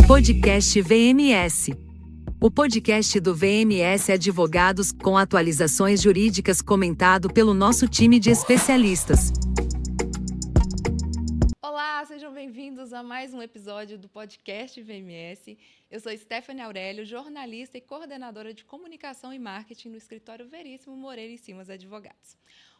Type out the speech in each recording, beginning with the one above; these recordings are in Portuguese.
Podcast VMS. O podcast do VMS Advogados, com atualizações jurídicas, comentado pelo nosso time de especialistas. Olá, sejam bem-vindos a mais um episódio do podcast VMS. Eu sou Stephanie Aurélio, jornalista e coordenadora de comunicação e marketing no escritório Veríssimo Moreira e Simas Advogados.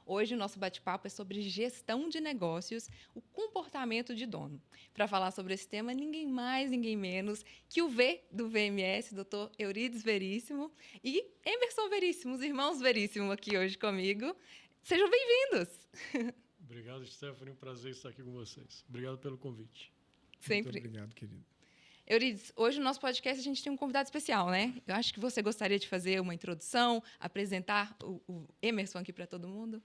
Hoje o nosso bate-papo é sobre gestão de negócios, o comportamento de dono. Para falar sobre esse tema, ninguém mais, ninguém menos que o V do VMS, Dr. Eurides Veríssimo e Emerson Veríssimo, os irmãos Veríssimo aqui hoje comigo. Sejam bem-vindos! Obrigado, Stephanie. Um prazer estar aqui com vocês. Obrigado pelo convite. Sempre. Muito obrigado, querido. Eurides, hoje no nosso podcast a gente tem um convidado especial, né? Eu acho que você gostaria de fazer uma introdução, apresentar o Emerson aqui para todo mundo.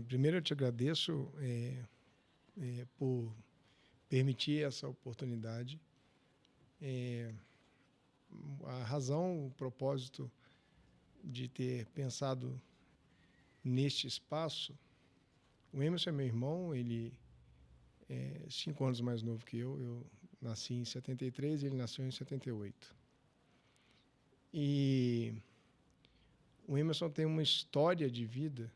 Primeiro, eu te agradeço por permitir essa oportunidade. A razão, o propósito de ter pensado neste espaço, o Emerson é meu irmão, ele é 5 anos mais novo que eu. Eu nasci em 73 e ele nasceu em 78. E o Emerson tem uma história de vida,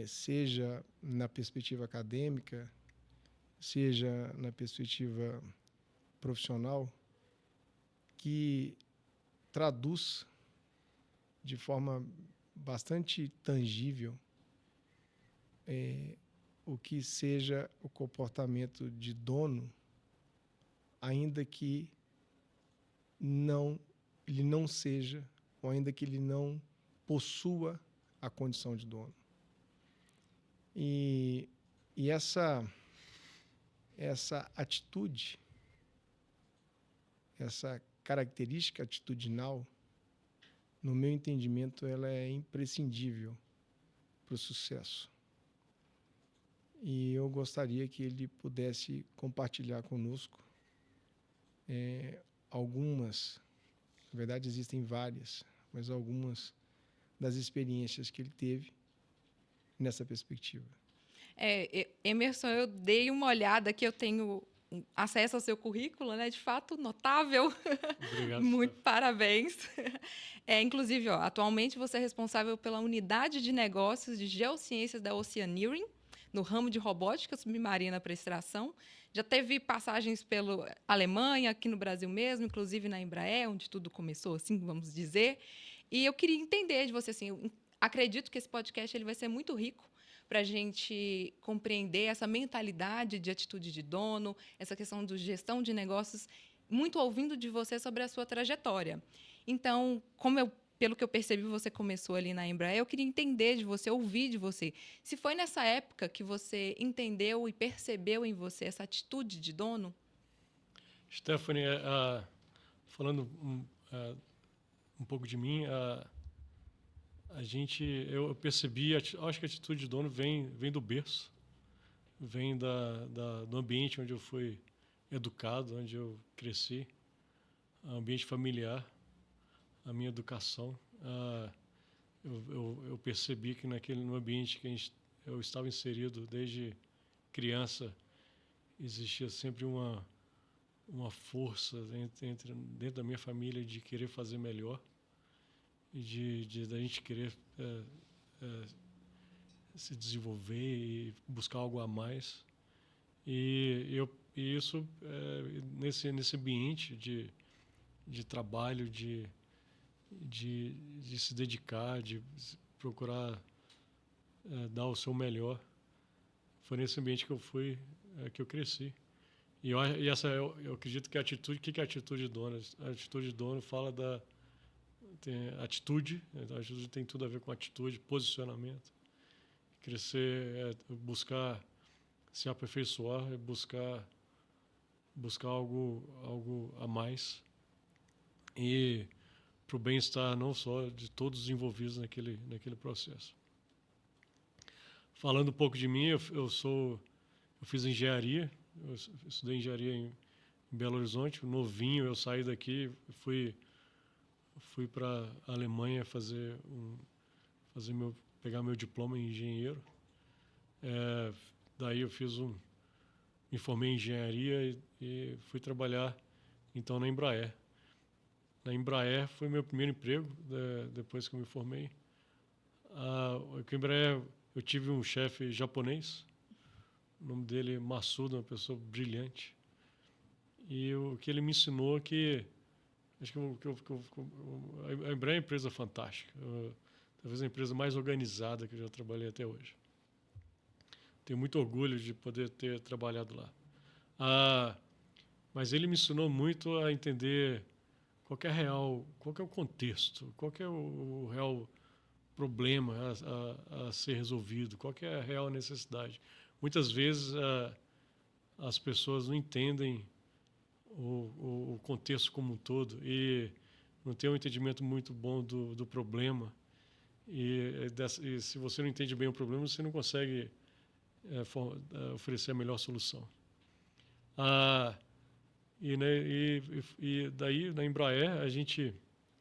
seja na perspectiva acadêmica, seja na perspectiva profissional, que traduz de forma bastante tangível o que seja o comportamento de dono, ainda que ele não seja, ou ainda que ele não possua a condição de dono. E essa atitude, essa característica atitudinal, no meu entendimento, ela é imprescindível para o sucesso. E eu gostaria que ele pudesse compartilhar conosco algumas, na verdade existem várias, mas algumas das experiências que ele teve nessa perspectiva. Emerson, eu dei uma olhada aqui, eu tenho acesso ao seu currículo, né? De fato, notável. Obrigado. Muito parabéns. Inclusive, atualmente você é responsável pela unidade de negócios de geociências da Oceaneering, no ramo de robótica submarina para extração. Já teve passagens pela Alemanha, aqui no Brasil mesmo, inclusive na Embraer, onde tudo começou, assim, vamos dizer. E eu queria entender de você, assim, eu acredito que esse podcast ele vai ser muito rico para a gente compreender essa mentalidade de atitude de dono, essa questão de gestão de negócios, muito ouvindo de você sobre a sua trajetória. Então, pelo que eu percebi, você começou ali na Embraer, eu queria entender de você, ouvir de você. Se foi nessa época que você entendeu e percebeu em você essa atitude de dono? Stephanie, falando um pouco de mim, eu percebi, acho que a atitude de dono vem do berço, vem do ambiente onde eu fui educado, onde eu cresci, ambiente familiar, a minha educação. Eu percebi que no ambiente que eu estava inserido desde criança, existia sempre uma força dentro da minha família de querer fazer melhor e da gente querer se desenvolver e buscar algo a mais. E isso, nesse ambiente de trabalho, de se dedicar, de procurar dar o seu melhor, foi nesse ambiente que eu cresci. Eu acredito que a atitude, o que é a atitude de dono? A atitude de dono fala a atitude tem tudo a ver com atitude, posicionamento. Crescer buscar se aperfeiçoar, buscar algo a mais. E para o bem-estar não só de todos os envolvidos naquele processo. Falando um pouco de mim, eu fiz engenharia, eu estudei engenharia em Belo Horizonte, novinho, eu saí daqui, fui para a Alemanha pegar meu diploma em engenheiro. Daí eu fiz me formei em engenharia e fui trabalhar, então, na Embraer. Na Embraer foi meu primeiro emprego, depois que eu me formei. A Embraer, eu tive um chefe japonês, o nome dele é Masuda, uma pessoa brilhante. E o que ele me ensinou é que acho que a Embraer é uma empresa fantástica. Talvez a empresa mais organizada que eu já trabalhei até hoje. Tenho muito orgulho de poder ter trabalhado lá. Mas ele me ensinou muito a entender qual é o contexto, qual é o real problema a ser resolvido, qual é a real necessidade. Muitas vezes as pessoas não entendem o contexto como um todo e não têm um entendimento muito bom do problema. E se você não entende bem o problema, você não consegue oferecer a melhor solução. E daí, na Embraer,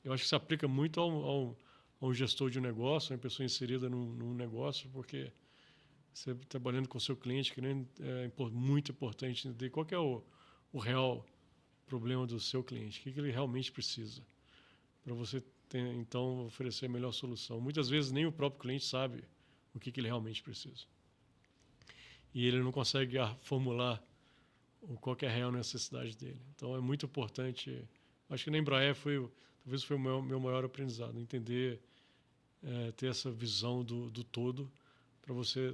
eu acho que se aplica muito a um gestor de um negócio, uma pessoa inserida num negócio, porque você trabalhando com o seu cliente, que é muito importante entender qual que é o real problema do seu cliente, o que ele realmente precisa, para você então oferecer a melhor solução. Muitas vezes nem o próprio cliente sabe o que ele realmente precisa. E ele não consegue formular qual que é a real necessidade dele. Então é muito importante. Acho que na Embraer talvez foi o meu maior aprendizado, entender, ter essa visão do todo, para você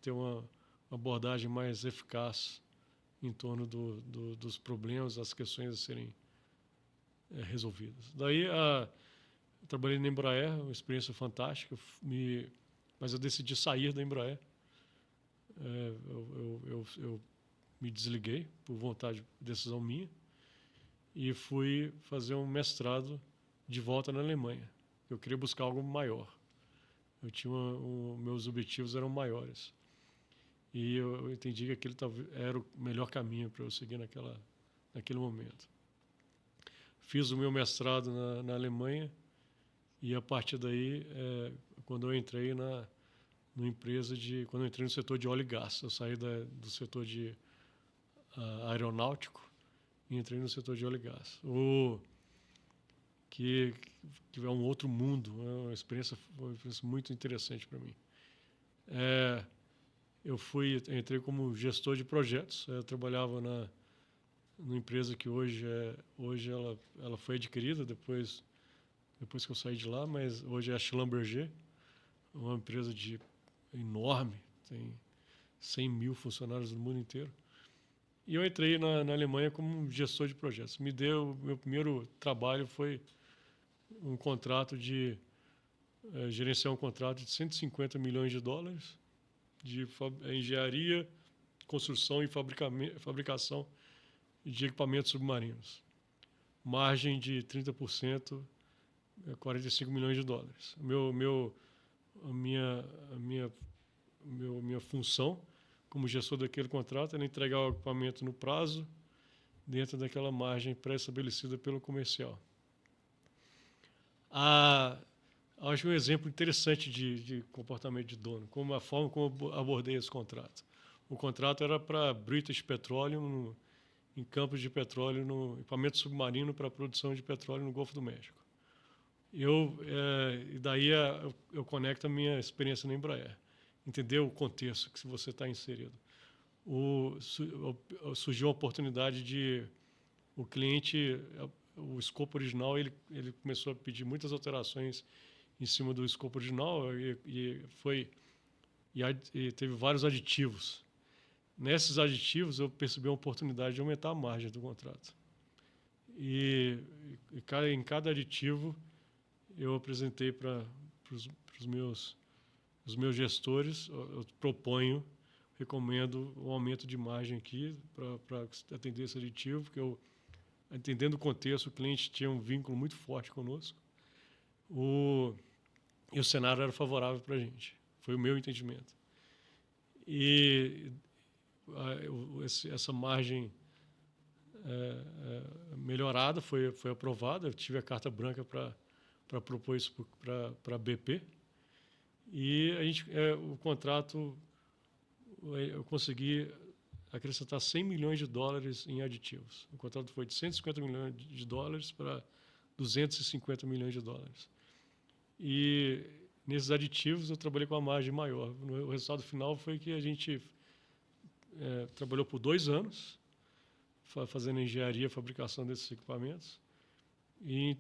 ter uma abordagem mais eficaz em torno dos problemas, das questões a serem resolvidas. Daí, eu trabalhei na Embraer, uma experiência fantástica, mas eu decidi sair da Embraer. Eu me desliguei por vontade, decisão minha, e fui fazer um mestrado de volta na Alemanha. Eu queria buscar algo maior. Meus objetivos eram maiores. E eu entendi que aquele era o melhor caminho para eu seguir naquele momento. Fiz o meu mestrado na Alemanha e, a partir daí, quando eu entrei quando eu entrei no setor de óleo e gás, eu saí do setor de aeronáutico e entrei no setor de óleo e gás. Que é um outro mundo, uma experiência muito interessante para mim. Entrei como gestor de projetos. Eu trabalhava numa empresa que hoje ela foi adquirida depois que eu saí de lá, mas hoje é a Schlumberger, uma empresa enorme, tem 100 mil funcionários no mundo inteiro. E eu entrei na Alemanha como gestor de projetos. Meu primeiro trabalho foi gerenciar um contrato de 150 milhões de dólares de engenharia, construção e fabricação de equipamentos submarinos. Margem de 30%, 45 milhões de dólares. Minha função como gestor daquele contrato era entregar o equipamento no prazo, dentro daquela margem pré-estabelecida pelo comercial. Acho um exemplo interessante de comportamento de dono, a forma como eu abordei esse contrato. O contrato era para British Petroleum, em campos de petróleo, no equipamento submarino para a produção de petróleo no Golfo do México. E daí eu conecto a minha experiência na Embraer. Entender o contexto que você está inserido. Surgiu a oportunidade o cliente, o escopo original, ele começou a pedir muitas alterações em cima do escopo original e teve vários aditivos. Nesses aditivos, eu percebi a oportunidade de aumentar a margem do contrato. E em cada aditivo, eu apresentei para os meus gestores, eu recomendo um aumento de margem aqui para atender esse aditivo, porque entendendo o contexto, o cliente tinha um vínculo muito forte conosco. E o cenário era favorável para a gente. Foi o meu entendimento. E essa margem melhorada foi aprovada. Eu tive a carta branca para propor isso para a BP. E o contrato, eu consegui acrescentar 100 milhões de dólares em aditivos. O contrato foi de 150 milhões de dólares para 250 milhões de dólares. E nesses aditivos eu trabalhei com uma margem maior. O resultado final foi que a gente trabalhou por 2 anos fazendo engenharia e fabricação desses equipamentos e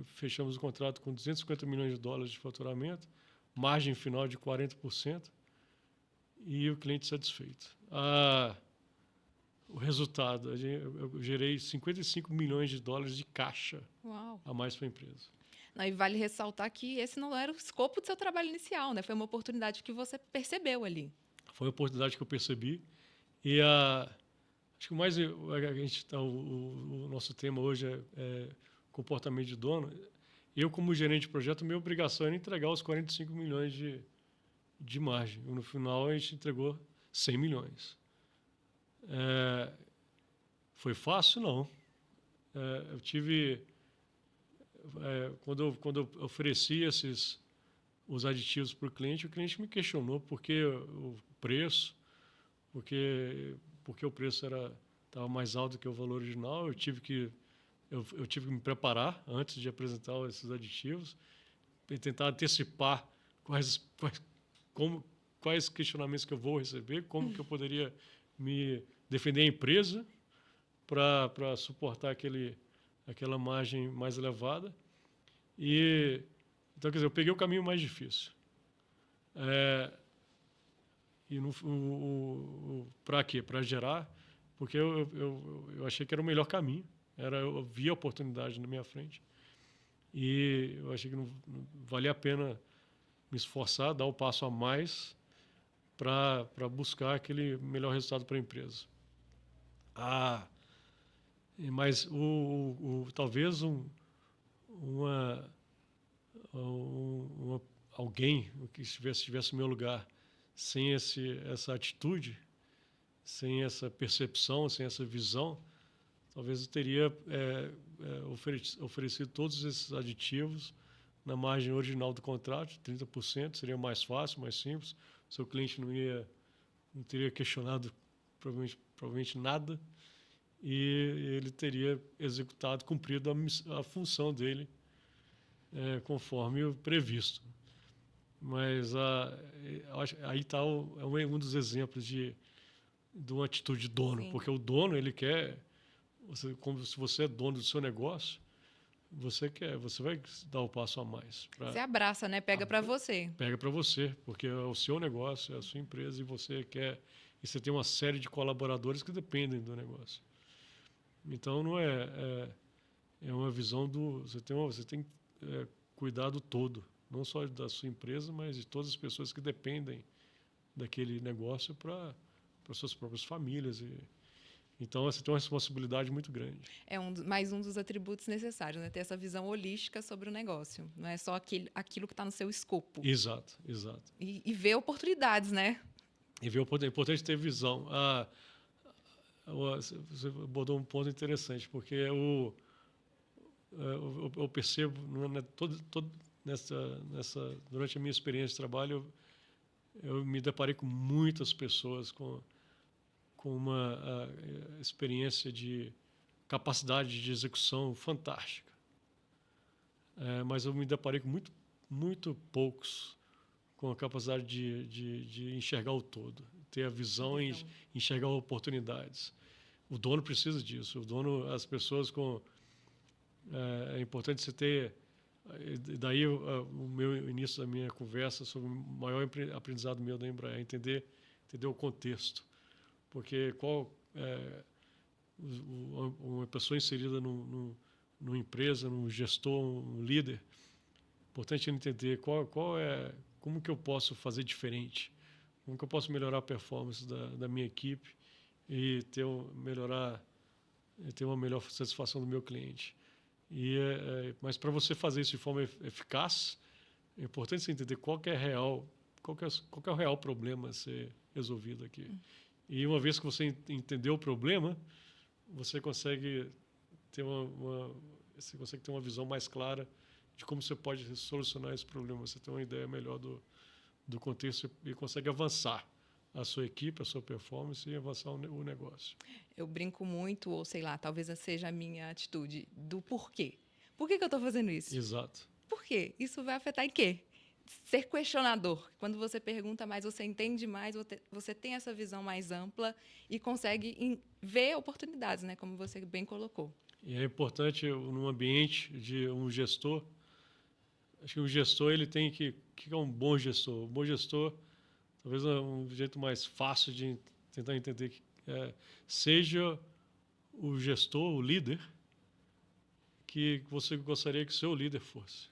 fechamos o contrato com 250 milhões de dólares de faturamento, margem final de 40% e o cliente satisfeito. O resultado, eu gerei 55 milhões de dólares de caixa Uau. a mais para a empresa. Não, e vale ressaltar que esse não era o escopo do seu trabalho inicial, né? Foi uma oportunidade que você percebeu ali. Foi uma oportunidade que eu percebi. E acho que o mais o nosso tema hoje é comportamento de dono. Eu, como gerente de projeto, minha obrigação era entregar os 45 milhões de margem. No final, a gente entregou 100 milhões. Foi fácil? Não. Eu tive... quando eu ofereci os aditivos para o cliente me questionou por que o preço, porque o preço estava mais alto que o valor original. Eu tive que me preparar antes de apresentar esses aditivos e tentar antecipar quais questionamentos que eu vou receber, como que eu poderia me defender a empresa para suportar aquela margem mais elevada. Então, quer dizer, eu peguei o caminho mais difícil. Para quê? Para gerar, porque eu achei que era o melhor caminho. Eu via a oportunidade na minha frente e eu achei que não valia a pena me esforçar, dar um passo a mais para buscar aquele melhor resultado para a empresa. Mas talvez alguém que estivesse no meu lugar sem essa atitude, sem essa percepção, sem essa visão, talvez eu teria oferecido todos esses aditivos na margem original do contrato, 30%, seria mais fácil, mais simples. O seu cliente não teria questionado provavelmente nada e ele teria cumprido a função dele conforme o previsto. Mas aí está um dos exemplos de uma atitude de dono. Sim. Porque o dono, ele quer... como se você é dono do seu negócio, você vai dar o passo a mais. Você abraça, né? Pega para você. Pega para você, porque é o seu negócio, é a sua empresa e você tem uma série de colaboradores que dependem do negócio. Então, não é uma visão você tem que cuidar do todo, não só da sua empresa, mas de todas as pessoas que dependem daquele negócio para suas próprias famílias. Então, você tem uma responsabilidade muito grande. É mais um dos atributos necessários, né? Ter essa visão holística sobre o negócio. Não é só aquilo que está no seu escopo. Exato. E ver oportunidades, né? É importante ter visão. Você abordou um ponto interessante, porque eu percebo, durante a minha experiência de trabalho, eu me deparei com muitas pessoas com uma experiência de capacidade de execução fantástica. Mas eu me deparei com muito poucos com a capacidade de enxergar o todo, ter a visão e enxergar oportunidades. O dono precisa disso. As pessoas é importante você ter... Daí o início da minha conversa sobre o maior aprendizado meu da Embraer, entender o contexto. Porque uma pessoa inserida numa empresa, num gestor, um líder, é importante ele entender como que eu posso fazer diferente, como que eu posso melhorar a performance da minha equipe e ter uma melhor satisfação do meu cliente. Mas para você fazer isso de forma eficaz, é importante você entender qual que é o real problema a ser resolvido aqui. E uma vez que você entendeu o problema, você consegue ter uma visão mais clara de como você pode solucionar esse problema. Você tem uma ideia melhor do contexto e consegue avançar a sua equipe, a sua performance e avançar o negócio. Eu brinco muito, ou sei lá, talvez essa seja a minha atitude, do porquê. Por que eu estou fazendo isso? Exato. Por quê? Isso vai afetar em quê? Ser questionador. Quando você pergunta mais, você entende mais, você tem essa visão mais ampla e consegue ver oportunidades, né? Como você bem colocou. E é importante, num ambiente de um gestor, acho que o gestor ele tem que... O que é um bom gestor? Um bom gestor, talvez um jeito mais fácil de tentar entender, seja o gestor, o líder, que você gostaria que o seu líder fosse.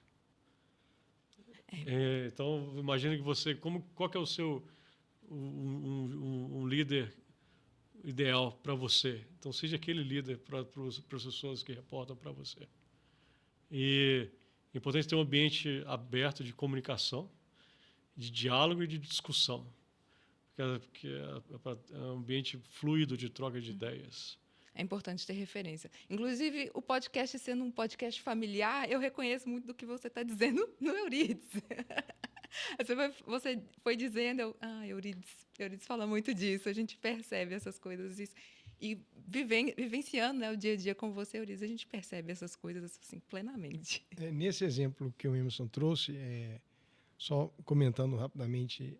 Então, imagine que você... Qual que é o seu... um líder ideal para você. Então, seja aquele líder para as pessoas que reportam para você. E é importante ter um ambiente aberto de comunicação, de diálogo e de discussão. Porque é um ambiente fluido de troca de ideias. É importante ter referência. Inclusive, o podcast sendo um podcast familiar, eu reconheço muito do que você está dizendo no Euridice. Você foi dizendo, Euridice fala muito disso, a gente percebe essas coisas. E vivenciando, né, o dia a dia com você, Euridice, a gente percebe essas coisas assim, plenamente. Nesse exemplo que o Emerson trouxe, só comentando rapidamente,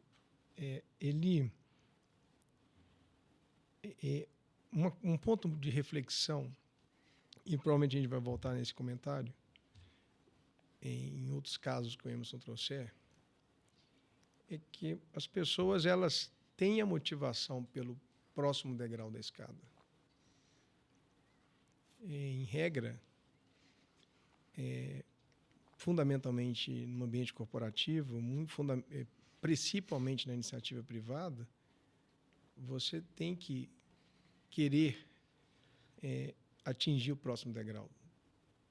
um ponto de reflexão, e provavelmente a gente vai voltar nesse comentário, em outros casos que o Emerson trouxer, é que as pessoas elas têm a motivação pelo próximo degrau da escada. Em regra, fundamentalmente no ambiente corporativo, principalmente na iniciativa privada, você tem que querer atingir o próximo degrau.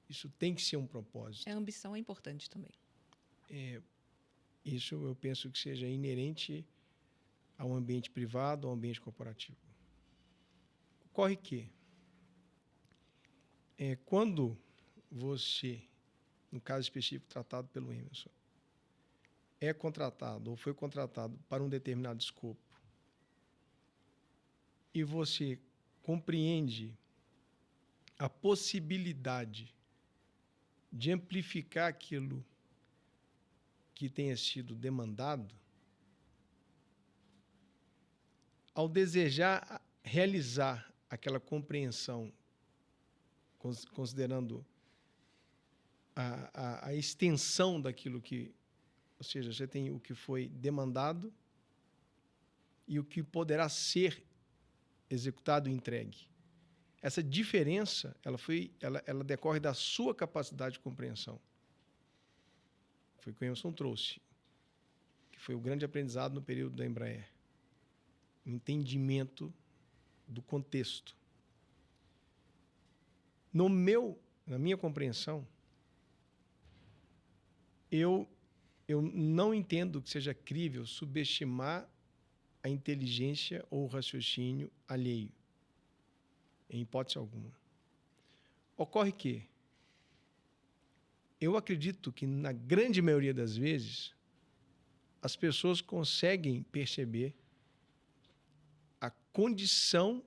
Isso tem que ser um propósito. A ambição é importante também. Isso eu penso que seja inerente ao ambiente privado, ao ambiente corporativo. Ocorre que, quando você, no caso específico tratado pelo Emerson, é contratado ou foi contratado para um determinado escopo e você compreende a possibilidade de amplificar aquilo que tenha sido demandado, ao desejar realizar aquela compreensão, considerando a extensão daquilo que, ou seja, você tem o que foi demandado e o que poderá ser executado e entregue. Essa diferença, ela decorre da sua capacidade de compreensão. Foi o que o Emerson trouxe, que foi o grande aprendizado no período da Embraer. O entendimento do contexto. Na minha compreensão, eu não entendo que seja crível subestimar a inteligência ou o raciocínio alheio, em hipótese alguma. Ocorre que eu acredito que, na grande maioria das vezes, as pessoas conseguem perceber a condição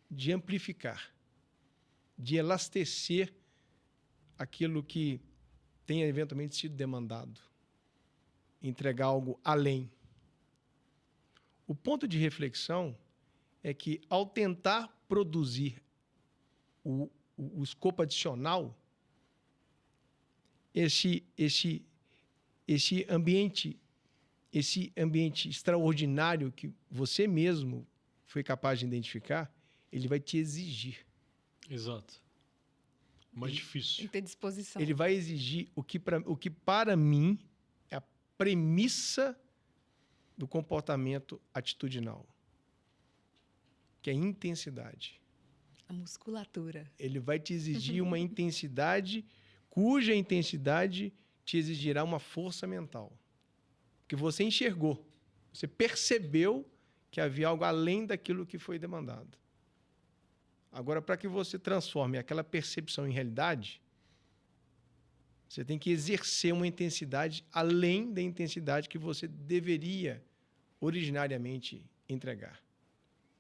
de amplificar, de elastecer aquilo que tenha eventualmente sido demandado, entregar algo além. O ponto de reflexão é que, ao tentar produzir o escopo adicional, esse ambiente extraordinário que você mesmo foi capaz de identificar, ele vai te exigir. Exato. Mais difícil. Tem que ter disposição. Ele vai exigir o que para mim é a premissa do comportamento atitudinal, que é a intensidade. A musculatura. Ele vai te exigir uma intensidade cuja intensidade te exigirá uma força mental. Porque você enxergou, você percebeu que havia algo além daquilo que foi demandado. Agora, para que você transforme aquela percepção em realidade, você tem que exercer uma intensidade além da intensidade que você deveria originariamente entregar.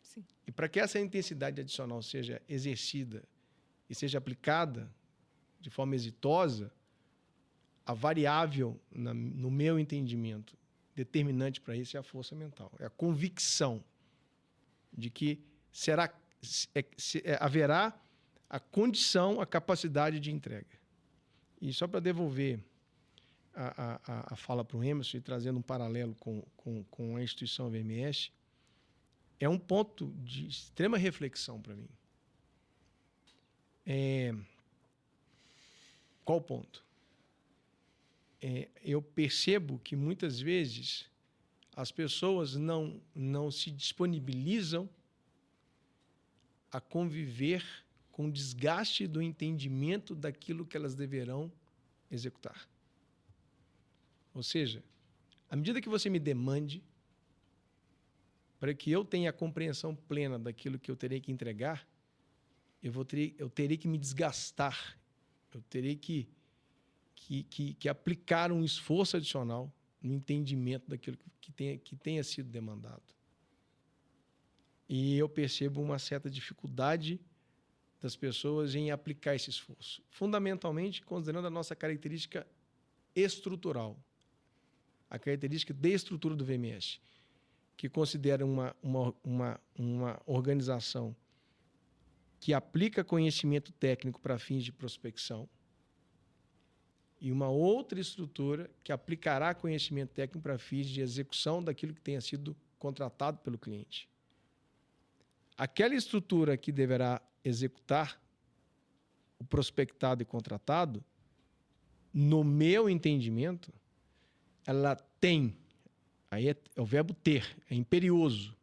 Sim. E para que essa intensidade adicional seja exercida e seja aplicada de forma exitosa, a variável, no meu entendimento, determinante para isso é a força mental. É a convicção de que haverá a condição, a capacidade de entrega. E só para devolver a fala para o Emerson e trazendo um paralelo com a instituição VMS, é um ponto de extrema reflexão para mim. Qual ponto? Eu percebo que muitas vezes as pessoas não se disponibilizam a conviver com o desgaste do entendimento daquilo que elas deverão executar. Ou seja, à medida que você me demande para que eu tenha a compreensão plena daquilo que eu terei que entregar, eu terei que me desgastar, eu terei que aplicar um esforço adicional no entendimento daquilo que tenha sido demandado. E eu percebo uma certa dificuldade das pessoas em aplicar esse esforço, fundamentalmente considerando a nossa característica estrutural, a característica de estrutura do VMS, que considera uma organização que aplica conhecimento técnico para fins de prospecção e uma outra estrutura que aplicará conhecimento técnico para fins de execução daquilo que tenha sido contratado pelo cliente. Aquela estrutura que deverá executar o prospectado e contratado, no meu entendimento, ela tem, aí é o verbo ter, é imperioso,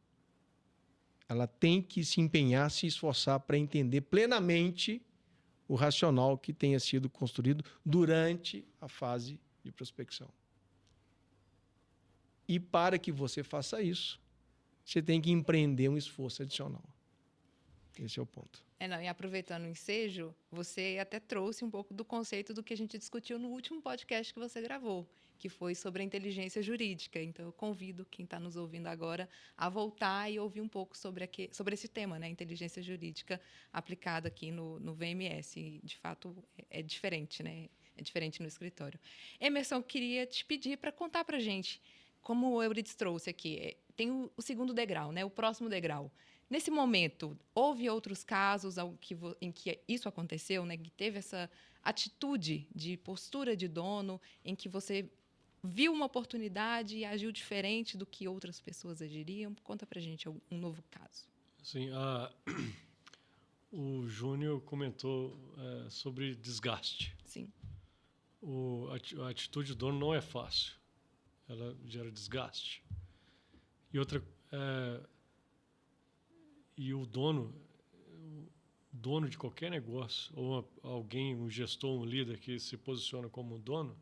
ela tem que se empenhar, se esforçar para entender plenamente o racional que tenha sido construído durante a fase de prospecção. E para que você faça isso, você tem que empreender um esforço adicional. Esse é o ponto. E aproveitando o ensejo, você até trouxe um pouco do conceito do que a gente discutiu no último podcast que você gravou, que foi sobre a inteligência jurídica. Então, eu convido quem está nos ouvindo agora a voltar e ouvir um pouco sobre esse tema, né? Inteligência jurídica aplicada aqui no VMS. E, de fato, é diferente, né? É diferente no escritório. Emerson, eu queria te pedir para contar para a gente, como o Euridice trouxe aqui, tem o segundo degrau, né? O próximo degrau. Nesse momento, houve outros casos em que isso aconteceu, né? Que teve essa atitude de postura de dono, em que você viu uma oportunidade e agiu diferente do que outras pessoas agiriam? Conta pra gente um novo caso. Sim, o Júnior comentou sobre desgaste. Sim. A atitude do dono não é fácil. Ela gera desgaste. E outra... E o dono de qualquer negócio, ou alguém, um gestor, um líder que se posiciona como dono,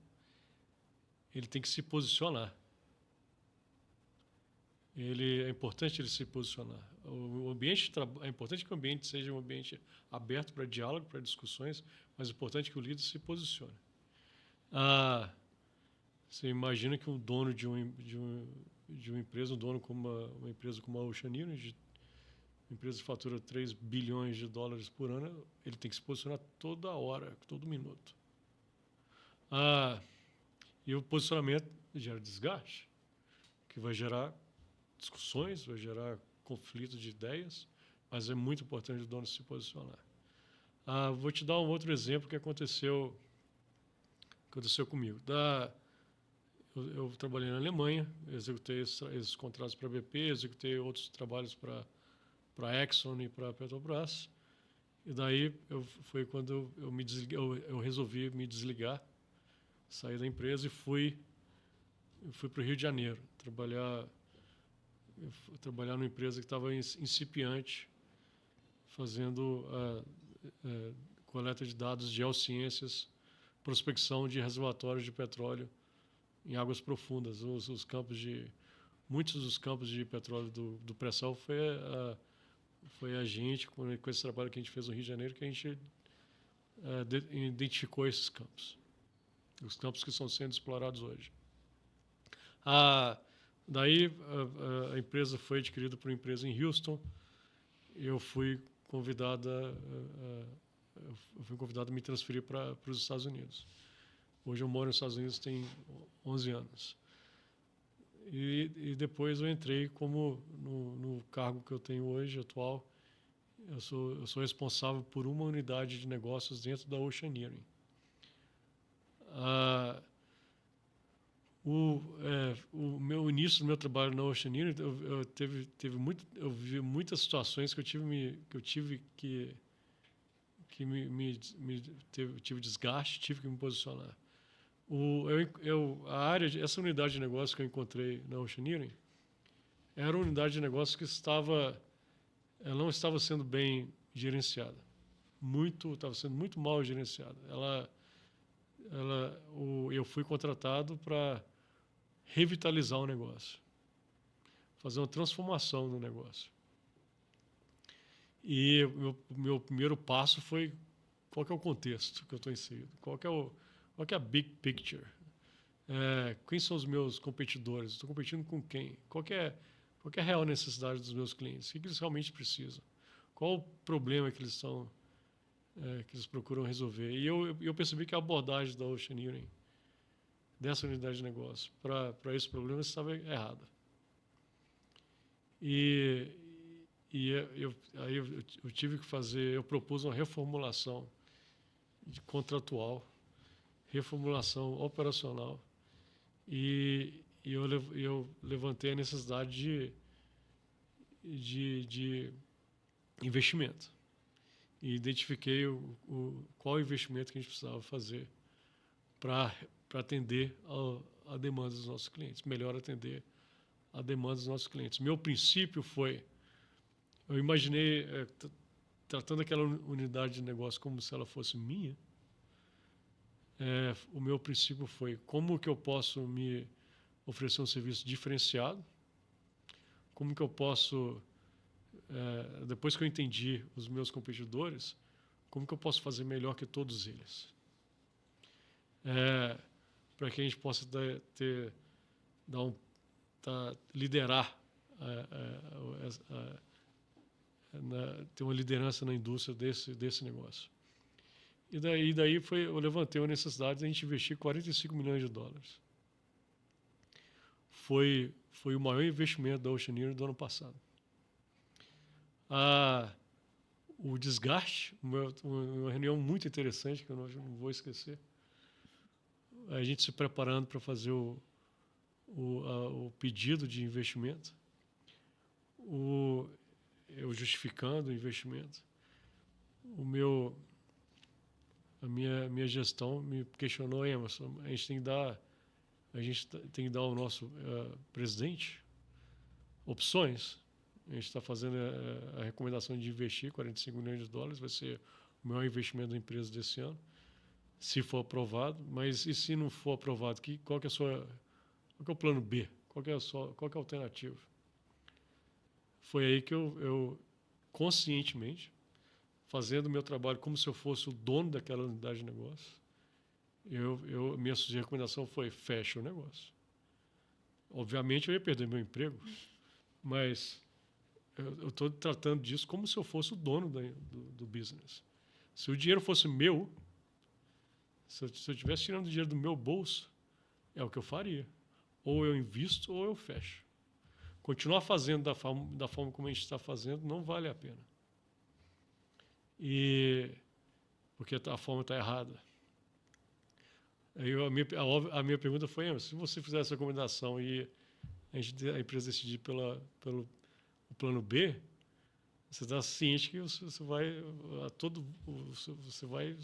ele tem que se posicionar. É importante ele se posicionar. É importante que o ambiente seja um ambiente aberto para diálogo, para discussões, mas é importante que o líder se posicione. Você imagina que um dono de uma empresa, um dono como uma empresa como a Ocean Union, uma empresa que fatura 3 bilhões de dólares por ano, ele tem que se posicionar toda hora, todo minuto. E o posicionamento gera desgaste, que vai gerar discussões, vai gerar conflitos de ideias, mas é muito importante o dono se posicionar. Vou te dar um outro exemplo que aconteceu comigo. Eu trabalhei na Alemanha, executei esses contratos para a BP, executei outros trabalhos para Exxon e para Petrobras. E daí foi quando eu resolvi me desligar, sair da empresa e fui para o Rio de Janeiro trabalhar numa empresa que estava incipiente, fazendo coleta de dados de geociências, prospecção de reservatórios de petróleo em águas profundas. Muitos dos campos de petróleo do pré-sal foi a gente, com esse trabalho que a gente fez no Rio de Janeiro, que a gente identificou esses campos. Os campos que estão sendo explorados hoje. Daí a empresa foi adquirida por uma empresa em Houston. Eu fui convidado a me transferir para os Estados Unidos. Hoje eu moro nos Estados Unidos tem 11 anos. E depois eu entrei como no cargo que eu tenho hoje, atual. Eu sou responsável por uma unidade de negócios dentro da Oceaneering. O início do meu trabalho na Oceaneering, eu vi muitas situações que eu tive que tive desgaste, tive que me posicionar. Essa unidade de negócio que eu encontrei na Oceaneering era uma unidade de negócio que ela não estava sendo bem gerenciada. Estava sendo muito mal gerenciada. Eu fui contratado para revitalizar o negócio, fazer uma transformação no negócio. E o meu primeiro passo foi qual que é o contexto que eu estou inserido, qual que é a big picture, quem são os meus competidores, estou competindo com quem, qual que é a real necessidade dos meus clientes, o que eles realmente precisam, qual o problema que eles procuram resolver. E eu percebi que a abordagem da Oceaneering, dessa unidade de negócio, para esse problema estava errada. Aí eu tive que eu propus uma reformulação contratual, reformulação operacional, e eu levantei a necessidade de investimento. E identifiquei qual investimento que a gente precisava fazer para atender a demanda dos nossos clientes, melhor atender a demanda dos nossos clientes. Meu princípio foi, eu imaginei, tratando aquela unidade de negócio como se ela fosse minha, o meu princípio foi como que eu posso me oferecer um serviço diferenciado, como que eu posso, depois que eu entendi os meus competidores, como que eu posso fazer melhor que todos eles. Para que a gente possa liderar, ter uma liderança na indústria desse negócio. E daí eu levantei a necessidade de a gente investir $45 milhões. Foi o maior investimento da Oceaneering do ano passado. O desgaste, uma reunião muito interessante que eu não vou esquecer, a gente se preparando para fazer o pedido de investimento, eu justificando o investimento, a minha gestão me questionou: Emerson, a gente tem que dar ao nosso presidente opções. A gente está fazendo a recomendação de investir $45 milhões, vai ser o maior investimento da empresa desse ano, se for aprovado. Mas e se não for aprovado, qual que é o plano B? Qual que é a alternativa? Foi aí que eu conscientemente, fazendo o meu trabalho como se eu fosse o dono daquela unidade de negócio, minha recomendação foi: fecha o negócio. Obviamente eu ia perder meu emprego, mas eu estou tratando disso como se eu fosse o dono do business. Se o dinheiro fosse meu, se eu estivesse tirando dinheiro do meu bolso, é o que eu faria. Ou eu invisto ou eu fecho. Continuar fazendo da forma como a gente está fazendo não vale a pena. Porque a forma está errada. Aí a minha pergunta foi: se você fizer essa recomendação e a empresa decidir pelo plano B, você está ciente que você vai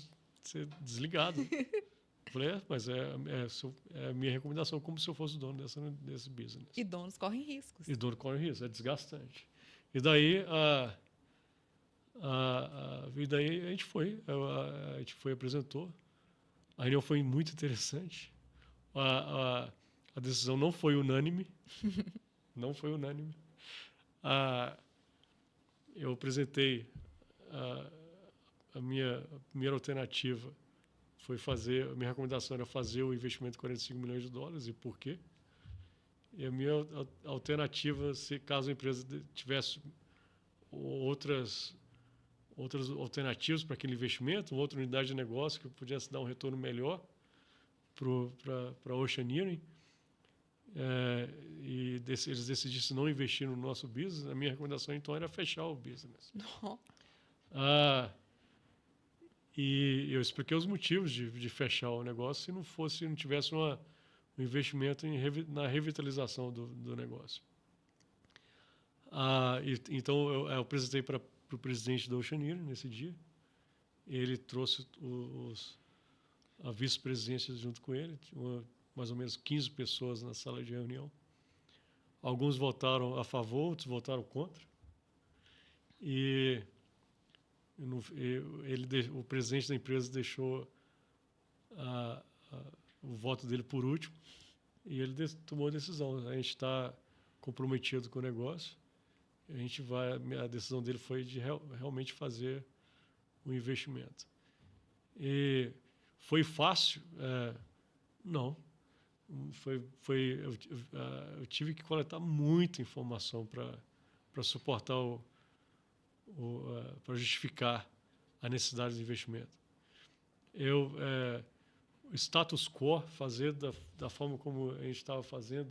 ser desligado. Eu falei: mas é a minha recomendação, como se eu fosse o dono desse business. E donos correm riscos. E dono corre risco, é desgastante. E daí a gente foi, apresentou. A reunião foi muito interessante. A decisão não foi unânime. Não foi unânime. Eu apresentei a minha primeira alternativa. A minha recomendação era fazer o investimento de $45 milhões. E por quê? E a minha alternativa, se caso a empresa tivesse outras alternativas para aquele investimento, outra unidade de negócio que pudesse dar um retorno melhor para a Ocean Engineering, e eles decidissem não investir no nosso business, a minha recomendação então era fechar o business. Não. E eu expliquei os motivos de fechar o negócio se não tivesse um investimento na revitalização do negócio. Então eu apresentei para o presidente da Ocean Engineering nesse dia. Ele trouxe a vice-presidência junto com ele, tinha mais ou menos 15 pessoas na sala de reunião. Alguns votaram a favor, outros votaram contra. E o presidente da empresa deixou o voto dele por último e ele tomou a decisão. A gente está comprometido com o negócio. A decisão dele foi de realmente fazer o investimento. E foi fácil? Não. Eu tive que coletar muita informação para suportar para justificar a necessidade de investimento. O status quo, fazer da forma como a gente estava fazendo,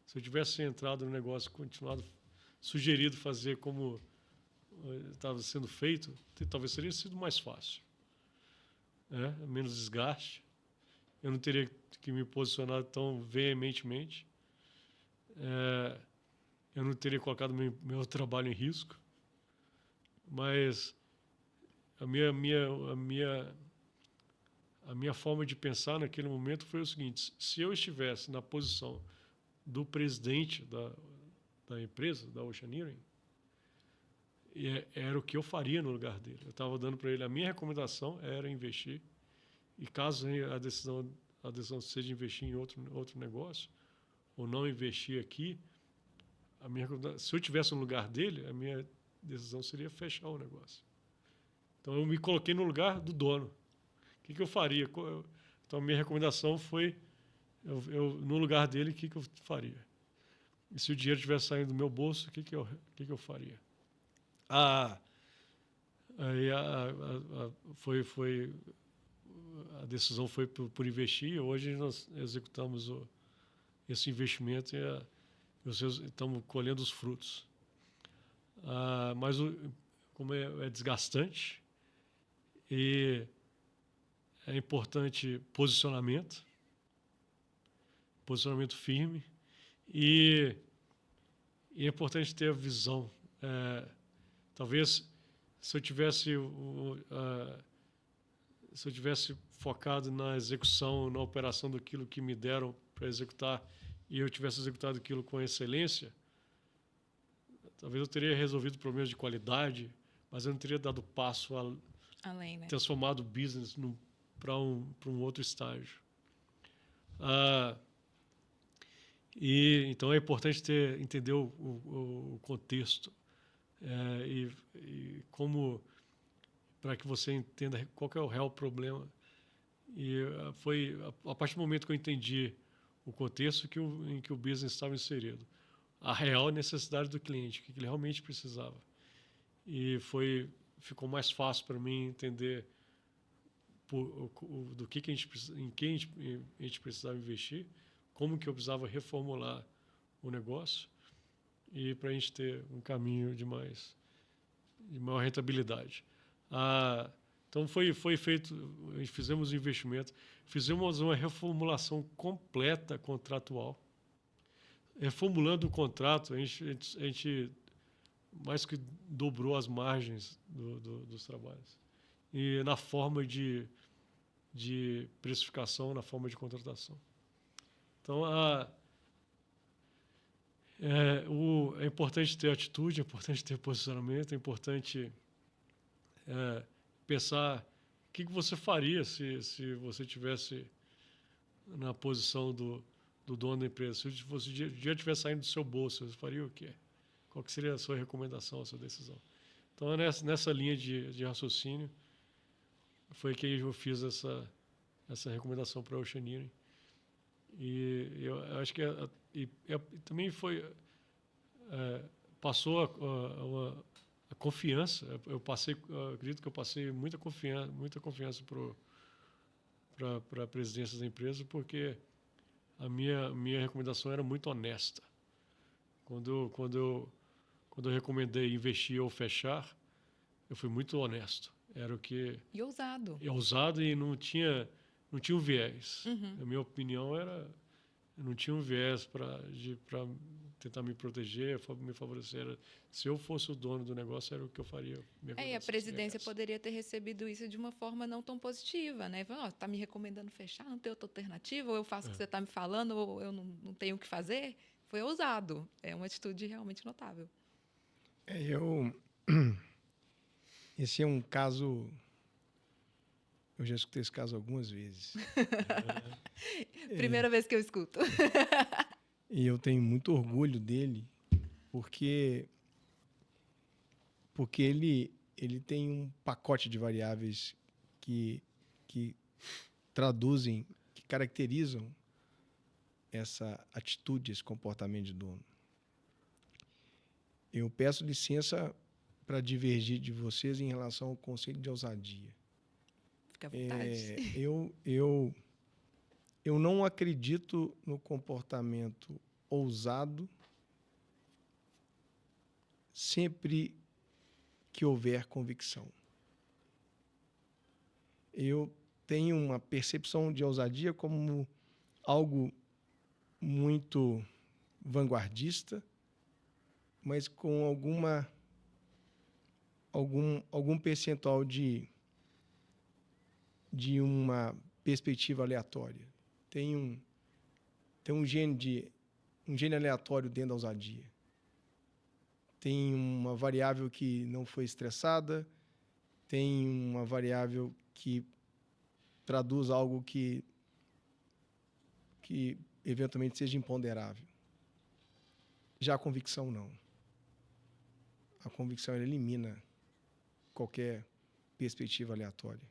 se eu tivesse entrado no negócio, continuado, sugerido fazer como estava sendo feito, talvez teria sido mais fácil. Menos desgaste. Eu não teria que me posicionar tão veementemente. Eu não teria colocado meu trabalho em risco. Mas a minha forma de pensar naquele momento foi o seguinte: se eu estivesse na posição do presidente da empresa, da Ocean Engineering, era o que eu faria no lugar dele. Eu estava dando para ele, a minha recomendação era investir, e caso a decisão seja investir em outro negócio, ou não investir aqui, se eu estivesse no lugar dele, a minha decisão seria fechar o negócio. Então eu me coloquei no lugar do dono. O que eu faria? Então a minha recomendação foi, no lugar dele, o que eu faria? E se o dinheiro estivesse saindo do meu bolso, o que eu faria? Aí a decisão foi por investir. Hoje nós executamos esse investimento e estamos colhendo os frutos. Mas como é desgastante e é importante posicionamento firme e é importante ter a visão. Talvez se eu tivesse focado na execução, na operação daquilo que me deram para executar e eu tivesse executado aquilo com excelência, talvez eu teria resolvido problemas de qualidade, mas eu não teria dado passo além, né? Transformado o business para um outro estágio. E então é importante entender o contexto e como, para que você entenda qual que é o real problema. E foi a partir do momento que eu entendi o contexto em que o business estava inserido, a real necessidade do cliente, o que ele realmente precisava. E ficou mais fácil para mim entender em quem a gente precisava investir, como que eu precisava reformular o negócio e para a gente ter um caminho de maior rentabilidade. Então foi feito, fizemos um investimento, fizemos uma reformulação completa contratual. Reformulando o contrato, a gente mais que dobrou as margens dos trabalhos. E na forma de precificação, na forma de contratação. Então, é importante ter atitude, é importante ter posicionamento, é importante pensar o que você faria se você estivesse na posição do dono da empresa. Se o dinheiro estivesse saindo do seu bolso, você faria o quê? Qual que seria a sua recomendação, a sua decisão? Então, nessa linha de raciocínio, foi que eu fiz essa recomendação para a Ocean Engineering. E eu acho que também foi passou a confiança. Acredito que eu passei muita confiança para a presidência da empresa, porque a minha recomendação era muito honesta. Quando eu recomendei investir ou fechar, eu fui muito honesto. Era o que... E ousado. Ousado e não tinha um viés. Uhum. A minha opinião era... Não tinha um viés para tentar me proteger, me favorecer. Se eu fosse o dono do negócio, era o que eu faria. E a presidência poderia ter recebido isso de uma forma não tão positiva, né? Tá me recomendando fechar, não tem outra alternativa, ou eu faço o que você está me falando, ou eu não tenho o que fazer. Foi ousado. É uma atitude realmente notável. Esse é um caso... Eu já escutei esse caso algumas vezes. Primeira vez que eu escuto. E eu tenho muito orgulho dele, porque ele tem um pacote de variáveis que traduzem, que caracterizam essa atitude, esse comportamento de dono. Eu peço licença para divergir de vocês em relação ao conceito de ousadia. Fica à vontade. Eu não acredito no comportamento ousado sempre que houver convicção. Eu tenho uma percepção de ousadia como algo muito vanguardista, mas com algum percentual de uma perspectiva aleatória. Tem um gene aleatório dentro da ousadia. Tem uma variável que não foi estressada, tem uma variável que traduz algo que eventualmente seja imponderável. Já a convicção, não. A convicção ela elimina qualquer perspectiva aleatória.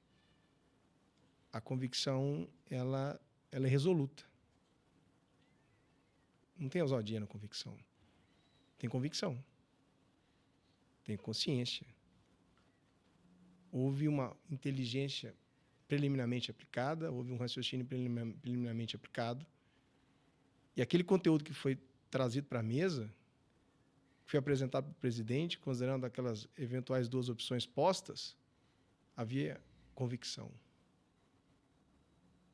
A convicção ela é resoluta. Não tem ousadia na convicção. Tem convicção. Tem consciência. Houve uma inteligência preliminarmente aplicada, houve um raciocínio preliminarmente aplicado. E aquele conteúdo que foi trazido para a mesa, que foi apresentado para o presidente, considerando aquelas eventuais duas opções postas, havia convicção.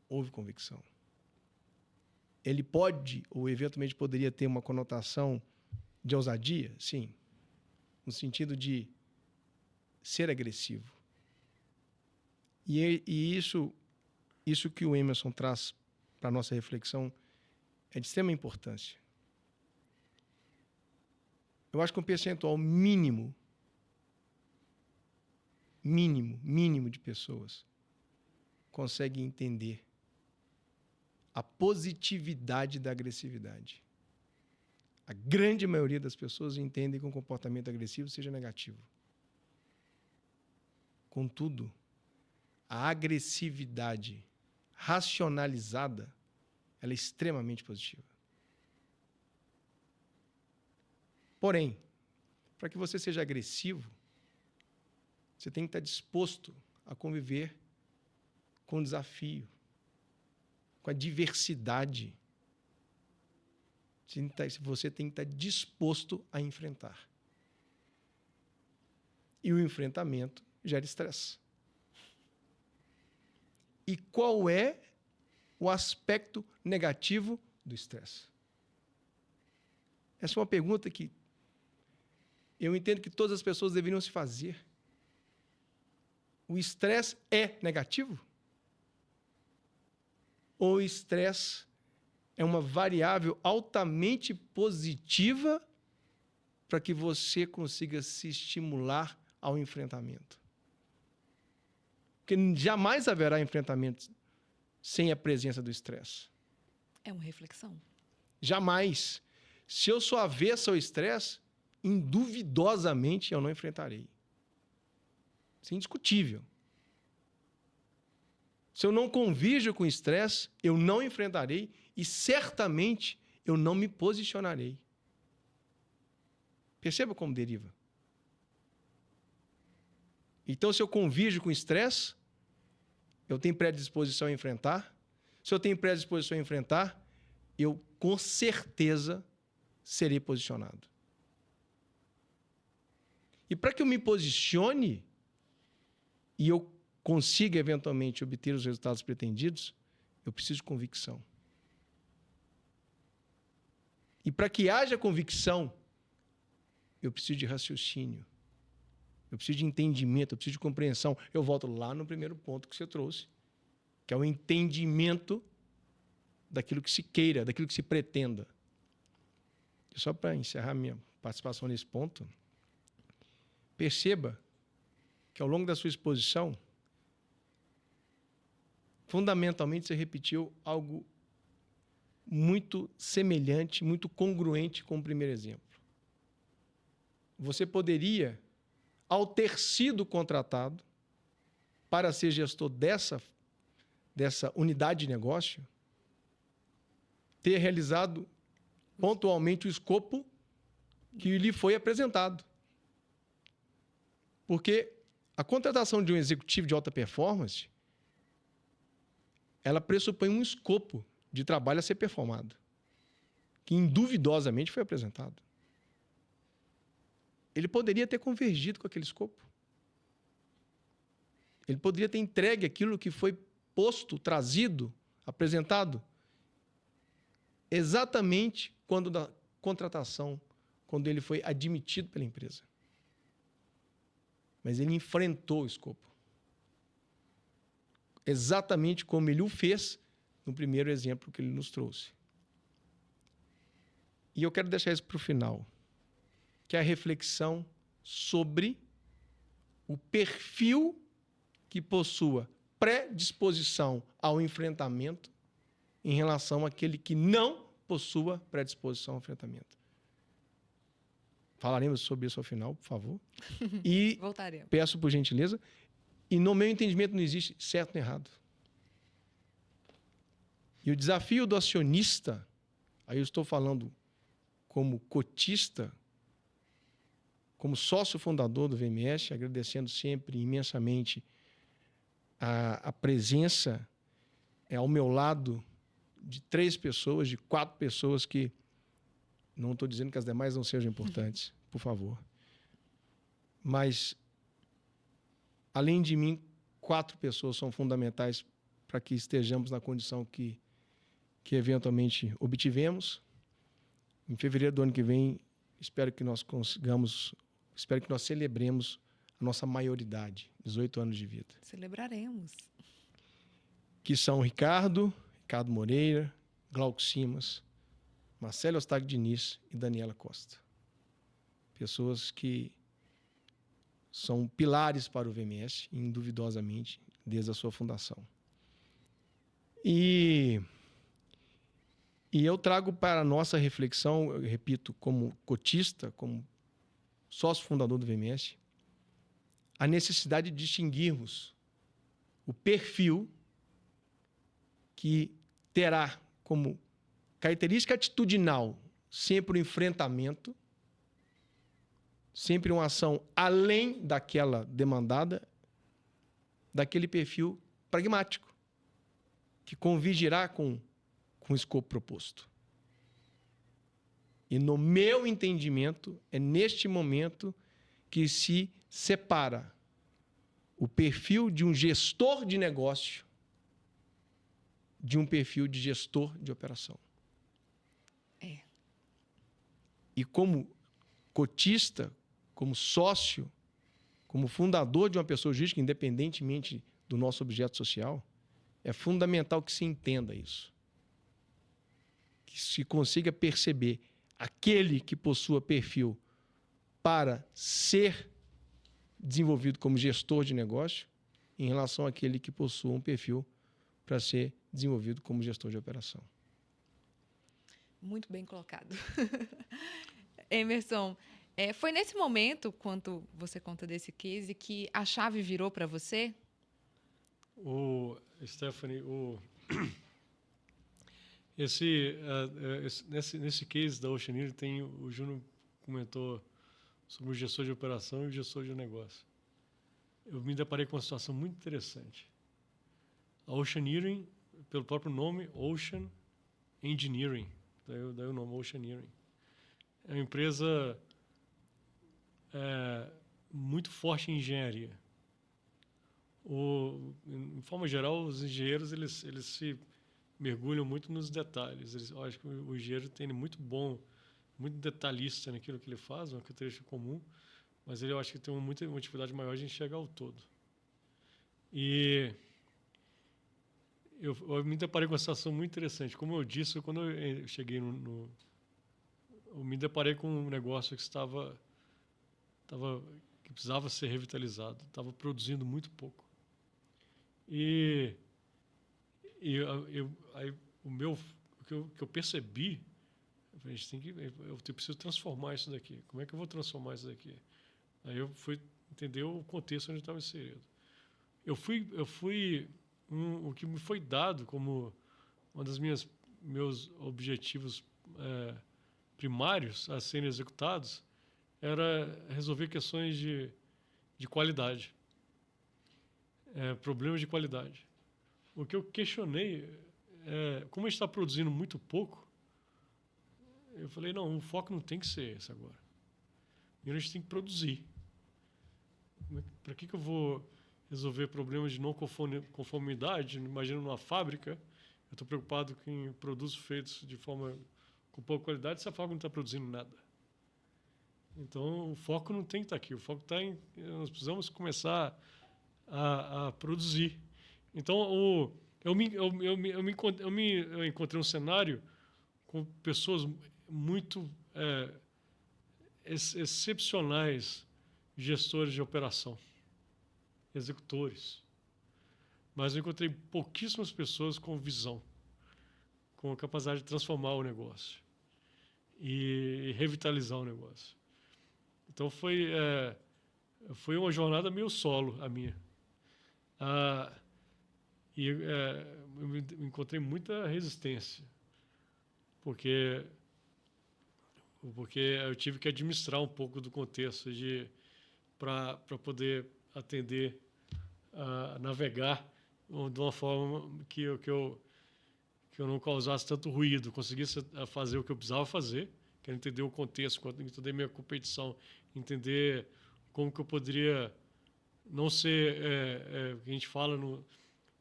Houve convicção. Ele pode, ou eventualmente poderia ter uma conotação de ousadia? Sim. No sentido de ser agressivo. E isso que o Emerson traz para a nossa reflexão é de extrema importância. Eu acho que um percentual mínimo de pessoas consegue entender a positividade da agressividade. A grande maioria das pessoas entendem que um comportamento agressivo seja negativo. Contudo, a agressividade racionalizada, ela é extremamente positiva. Porém, para que você seja agressivo, você tem que estar disposto a conviver com o desafio, com a diversidade. Você tem que estar disposto a enfrentar. E o enfrentamento gera estresse. E qual é o aspecto negativo do estresse? Essa é uma pergunta que eu entendo que todas as pessoas deveriam se fazer. O estresse é negativo? Ou o estresse é uma variável altamente positiva para que você consiga se estimular ao enfrentamento? Porque jamais haverá enfrentamento sem a presença do estresse. É uma reflexão. Jamais. Se eu sou avesso ao estresse, induvidosamente eu não enfrentarei. Isso é indiscutível. Se eu não convijo com estresse, eu não enfrentarei e certamente eu não me posicionarei. Perceba como deriva. Então, se eu convivo com estresse, eu tenho predisposição a enfrentar. Se eu tenho predisposição a enfrentar, eu com certeza serei posicionado. E para que eu me posicione e eu consiga eventualmente obter os resultados pretendidos, eu preciso de convicção. E para que haja convicção, eu preciso de raciocínio. Eu preciso de entendimento, eu preciso de compreensão. Eu volto lá no primeiro ponto que você trouxe, que é o entendimento daquilo que se queira, daquilo que se pretenda. E só para encerrar minha participação nesse ponto, perceba que ao longo da sua exposição, fundamentalmente você repetiu algo muito semelhante, muito congruente com o primeiro exemplo. Você poderia, ao ter sido contratado para ser gestor dessa unidade de negócio, ter realizado pontualmente o escopo que lhe foi apresentado. Porque a contratação de um executivo de alta performance, ela pressupõe um escopo de trabalho a ser performado, que induvidosamente foi apresentado. Ele poderia ter convergido com aquele escopo. Ele poderia ter entregue aquilo que foi posto, trazido, apresentado, exatamente quando da contratação, quando ele foi admitido pela empresa. Mas ele enfrentou o escopo. Exatamente como ele o fez no primeiro exemplo que ele nos trouxe. E eu quero deixar isso para o final, que é a reflexão sobre o perfil que possua predisposição ao enfrentamento em relação àquele que não possua predisposição ao enfrentamento. Falaremos sobre isso ao final, por favor. E voltaremos. Peço por gentileza. E no meu entendimento não existe certo nem errado. E o desafio do acionista, aí eu estou falando como cotista, como sócio fundador do VMS, agradecendo sempre imensamente a presença ao meu lado de 3 pessoas, de 4 pessoas que não estou dizendo que as demais não sejam importantes, por favor. Mas, além de mim, 4 pessoas são fundamentais para que estejamos na condição que eventualmente obtivemos. Em fevereiro do ano que vem, espero que nós celebremos a nossa maioridade, 18 anos de vida. Celebraremos. Que são Ricardo Moreira, Glauco Simas, Marcelo Eustáquio Diniz e Daniela Costa. Pessoas que são pilares para o VMS, induvidosamente, desde a sua fundação. E eu trago para a nossa reflexão, eu repito, como cotista, como sócio fundador do VMS, a necessidade de distinguirmos o perfil que terá como característica atitudinal sempre o enfrentamento, sempre uma ação além daquela demandada, daquele perfil pragmático, que conviverá com o escopo proposto. E no meu entendimento, é neste momento que se separa o perfil de um gestor de negócio de um perfil de gestor de operação. E como cotista, como sócio, como fundador de uma pessoa jurídica, independentemente do nosso objeto social, é fundamental que se entenda isso. Que se consiga perceber aquele que possua perfil para ser desenvolvido como gestor de negócio em relação àquele que possua um perfil para ser desenvolvido como gestor de operação. Muito bem colocado. Emerson, foi nesse momento, quando você conta desse case, que a chave virou para você? Stephanie, Nesse case da Ocean Engineering, o Júnior comentou sobre o gestor de operação e o gestor de negócio. Eu me deparei com uma situação muito interessante. A Ocean Engineering, pelo próprio nome, Ocean Engineering, daí o nome Ocean Engineering, é uma empresa muito forte em engenharia. Em forma geral, os engenheiros eles se mergulham muito nos detalhes. Eu acho que o engenheiro tem muito bom, muito detalhista naquilo que ele faz, uma característica comum, mas eu acho que tem uma dificuldade maior de enxergar o todo. E eu me deparei com uma situação muito interessante. Como eu disse, quando eu cheguei eu me deparei com um negócio que que precisava ser revitalizado, estava produzindo muito pouco. Aí o que eu percebi, eu preciso transformar isso daqui. Como é que eu vou transformar isso daqui? Aí eu fui entender o contexto onde estava inserido. O que me foi dado como um dos meus objetivos primários a serem executados era resolver questões de qualidade, problemas de qualidade. O que eu questionei como a gente está produzindo muito pouco, eu falei, não, o foco não tem que ser esse agora. A gente tem que produzir. Para que eu vou resolver problemas de não conformidade? Imagina numa fábrica, eu estou preocupado com produtos feitos de forma com pouca qualidade, se a fábrica não está produzindo nada. Então, o foco não tem que estar aqui. O foco está em... Nós precisamos começar a produzir. Então, eu encontrei um cenário com pessoas muito excepcionais, gestores de operação, executores. Mas eu encontrei pouquíssimas pessoas com visão, com a capacidade de transformar o negócio e revitalizar o negócio. Então foi uma jornada meio solo a minha. Eu encontrei muita resistência, porque eu tive que administrar um pouco do contexto para poder atender, navegar de uma forma que eu não causasse tanto ruído, conseguisse fazer o que eu precisava fazer, que era entender o contexto, entender minha competição, entender como que eu poderia não ser, o que a gente fala,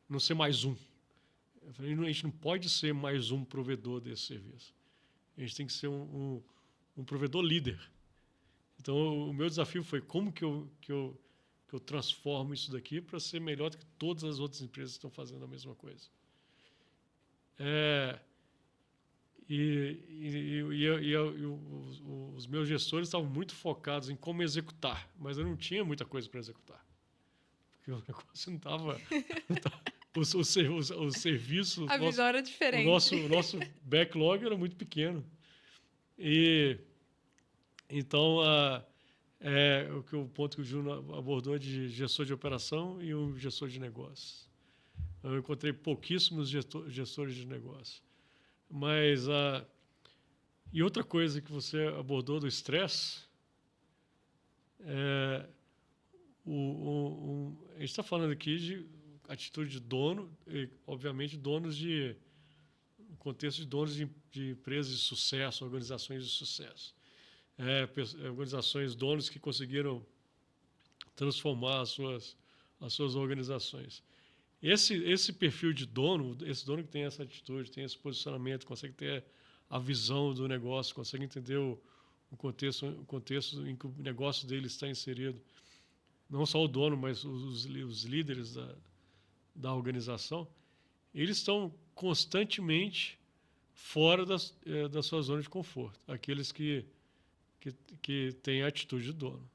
não ser mais um. Eu falei, a gente não pode ser mais um provedor desse serviço. A gente tem que ser um provedor líder. Então, o meu desafio foi como que eu transformo isso daqui para ser melhor do que todas as outras empresas que estão fazendo a mesma coisa. Os meus gestores estavam muito focados em como executar, mas eu não tinha muita coisa para executar. Porque o negócio não estava... o serviço... A visão era diferente. O nosso backlog era muito pequeno. Então, o ponto que o Júnior abordou de gestor de operação e um gestor de negócios. Eu encontrei pouquíssimos gestores de negócio. Mas, e outra coisa que você abordou do estresse, a gente está falando aqui de atitude de dono, e, obviamente, contexto de donos de empresas de sucesso, organizações de sucesso. Organizações, donos que conseguiram transformar as suas organizações. Esse perfil de dono, esse dono que tem essa atitude, tem esse posicionamento, consegue ter a visão do negócio, consegue entender o contexto em que o negócio dele está inserido. Não só o dono, mas os líderes da organização, eles estão constantemente fora da sua zona de conforto. Aqueles que têm a atitude de dono.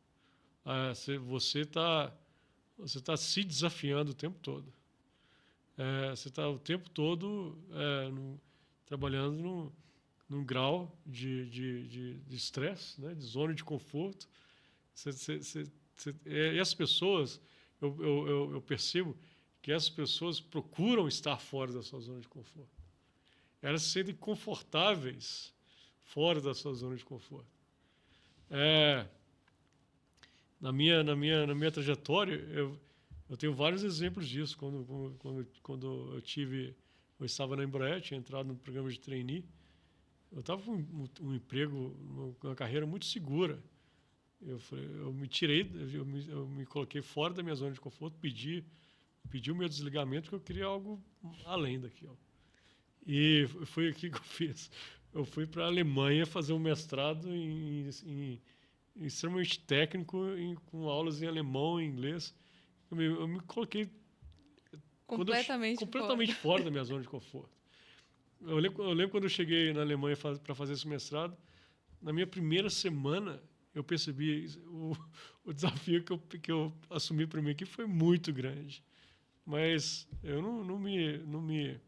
Você está se desafiando o tempo todo. Você está o tempo todo trabalhando num grau de estresse, né, de zona de conforto. E as pessoas, eu percebo que essas pessoas procuram estar fora da sua zona de conforto. Elas se sentem confortáveis fora da sua zona de conforto. Na minha trajetória, eu tenho vários exemplos disso. Quando eu estava na Embraer, tinha entrado no programa de trainee, eu estava com um emprego, uma carreira muito segura. Eu me coloquei fora da minha zona de conforto, pedi o meu desligamento, porque eu queria algo além daquilo. E foi aqui que eu fiz. Eu fui para a Alemanha fazer um mestrado extremamente técnico, com aulas em alemão e inglês. Eu me coloquei completamente fora da minha zona de conforto. Eu lembro quando eu cheguei na Alemanha para fazer esse mestrado, na minha primeira semana, eu percebi o desafio que eu assumi para mim aqui foi muito grande. Mas eu não me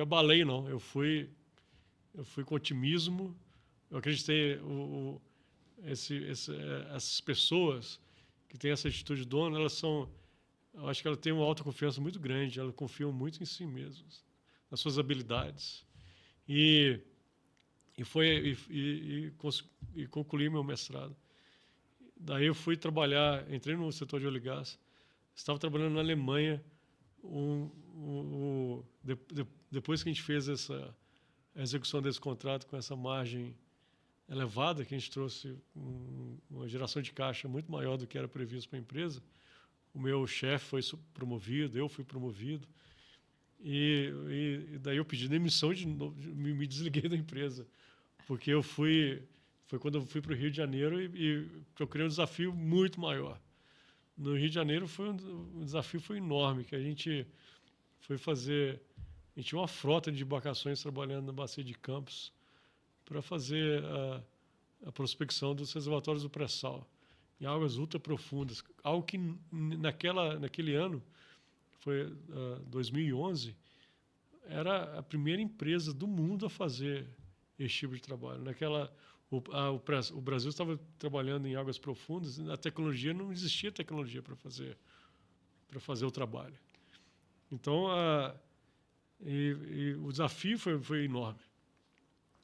abalei, não. Eu fui com otimismo. Eu acreditei. Essas pessoas que têm essa atitude de dono, eu acho que elas têm uma autoconfiança muito grande. Elas confiam muito em si mesmas, nas suas habilidades. E concluí meu mestrado. Daí eu fui trabalhar, entrei no setor de óleo e gás. Estava trabalhando na Alemanha. Depois que a gente fez a execução desse contrato com essa margem elevada, que a gente trouxe uma geração de caixa muito maior do que era previsto para a empresa, o meu chefe foi promovido, eu fui promovido, e daí eu pedi demissão de novo, me desliguei da empresa, porque foi quando eu fui para o Rio de Janeiro e procurei um desafio muito maior. No Rio de Janeiro o desafio foi enorme, que a gente foi fazer. A gente tinha uma frota de embarcações trabalhando na Bacia de Campos para fazer a prospecção dos reservatórios do pré-sal em águas ultra profundas, algo que naquele ano, foi 2011, era a primeira empresa do mundo a fazer esse tipo de trabalho. O Brasil estava trabalhando em águas profundas, a tecnologia não existia tecnologia para fazer o trabalho. Então, o desafio foi enorme.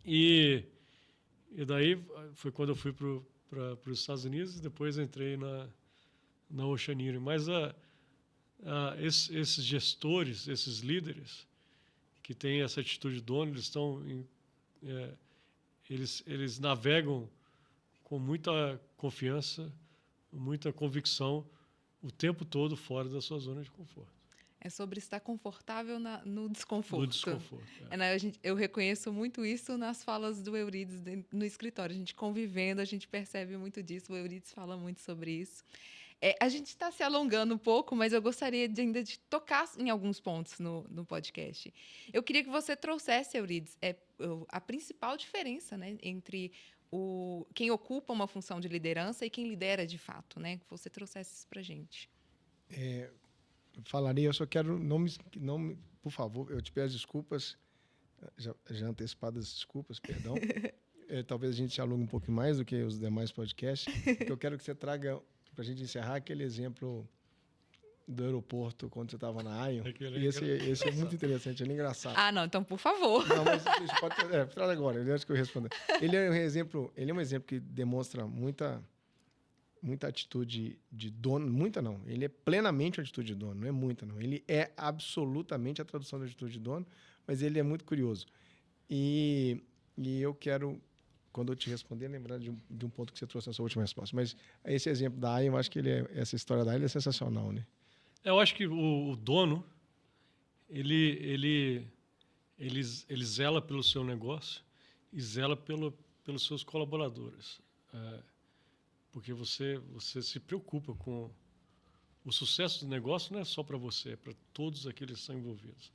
E daí foi quando eu fui para os Estados Unidos, e depois entrei na Oceaneering. Mas esses gestores, esses líderes que têm essa atitude de dono, eles navegam com muita confiança, muita convicção, o tempo todo fora da sua zona de conforto. É sobre estar confortável no desconforto. No desconforto. Eu reconheço muito isso nas falas do Eurides no escritório. A gente convivendo, a gente percebe muito disso. O Eurides fala muito sobre isso. A gente está se alongando um pouco, mas eu gostaria ainda de tocar em alguns pontos no podcast. Eu queria que você trouxesse, Eurides, a principal diferença, né, entre quem ocupa uma função de liderança e quem lidera de fato, né? Que você trouxesse isso para a gente. Falaria, eu só quero, por favor, eu te peço desculpas, já antecipadas desculpas, perdão. Talvez a gente se alongue um pouco mais do que os demais podcasts, porque eu quero que você traga, para a gente encerrar, aquele exemplo do aeroporto, quando você estava na AION. Esse é muito interessante, ele é engraçado. Ah, não, então, por favor. Não, mas você pode... traz agora, eu acho que eu respondo. Ele é um exemplo que demonstra muita atitude de dono, muita não, ele é plenamente uma atitude de dono, não é muita não, ele é absolutamente a tradução da atitude de dono, mas ele é muito curioso. E eu quero, quando eu te responder, lembrar de um ponto que você trouxe na sua última resposta, mas esse exemplo da AIA, eu acho que essa história da AIA é sensacional, né? Eu acho que o dono, ele zela pelo seu negócio e zela pelos seus colaboradores. Porque você se preocupa com o sucesso do negócio, não é só para você, é para todos aqueles que estão envolvidos.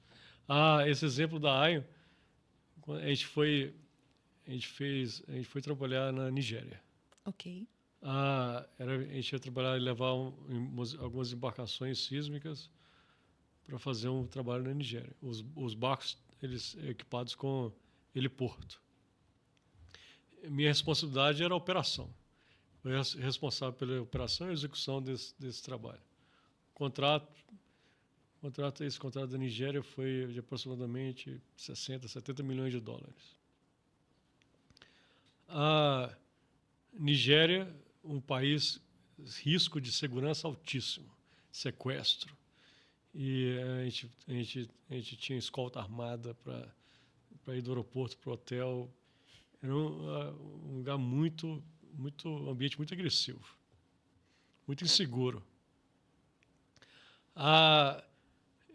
Esse exemplo da AION, a gente foi trabalhar na Nigéria. Ok. A gente ia trabalhar e levar algumas embarcações sísmicas para fazer um trabalho na Nigéria. Os barcos, eles equipados com heliporto. Minha responsabilidade era a operação. Eu era responsável pela operação e execução desse trabalho. Contrato Esse contrato da Nigéria foi de aproximadamente 60, 70 milhões de dólares. A Nigéria, um país risco de segurança altíssimo, sequestro. E a gente tinha escolta armada para ir do aeroporto para o hotel. Era um lugar um ambiente muito agressivo, muito inseguro.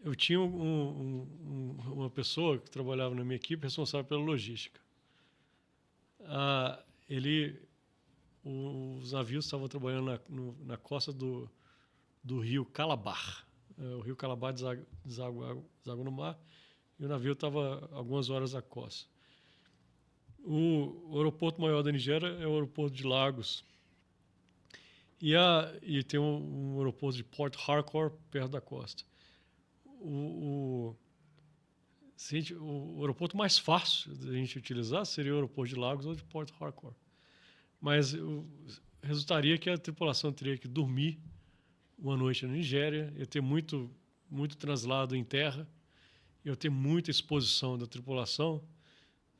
Eu tinha uma pessoa que trabalhava na minha equipe responsável pela logística. Os navios estavam trabalhando na costa do rio Calabar. O rio Calabar deságua no mar e o navio estava algumas horas à costa. O aeroporto maior da Nigéria é o aeroporto de Lagos. E tem um aeroporto de Port Harcourt perto da costa. O aeroporto mais fácil da gente utilizar seria o aeroporto de Lagos ou de Port Harcourt. Mas resultaria que a tripulação teria que dormir uma noite na Nigéria, ia ter muito translado em terra, ia ter muita exposição da tripulação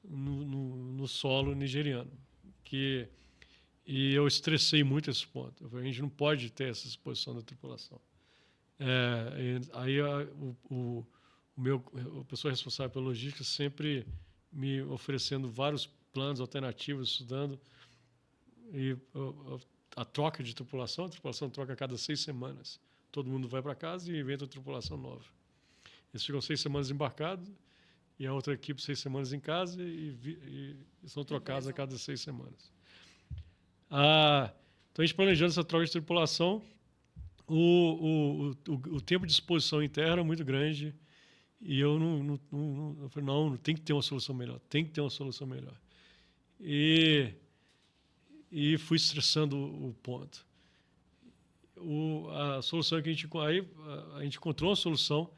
no solo nigeriano. E eu estressei muito esse ponto. A gente não pode ter essa exposição da tripulação. Aí a pessoa responsável pela logística sempre me oferecendo vários planos alternativos, estudando. E a troca de tripulação, a tripulação troca a cada 6 semanas. Todo mundo vai para casa e inventa uma tripulação nova. Eles ficam 6 semanas embarcados e a outra equipe 6 semanas em casa e são trocados a cada 6 semanas. Então, a gente planejando essa troca de tripulação, o tempo de exposição em terra era muito grande e eu falei, não, tem que ter uma solução melhor, tem que ter uma solução melhor. E fui estressando o ponto. A solução que a gente encontrou uma solução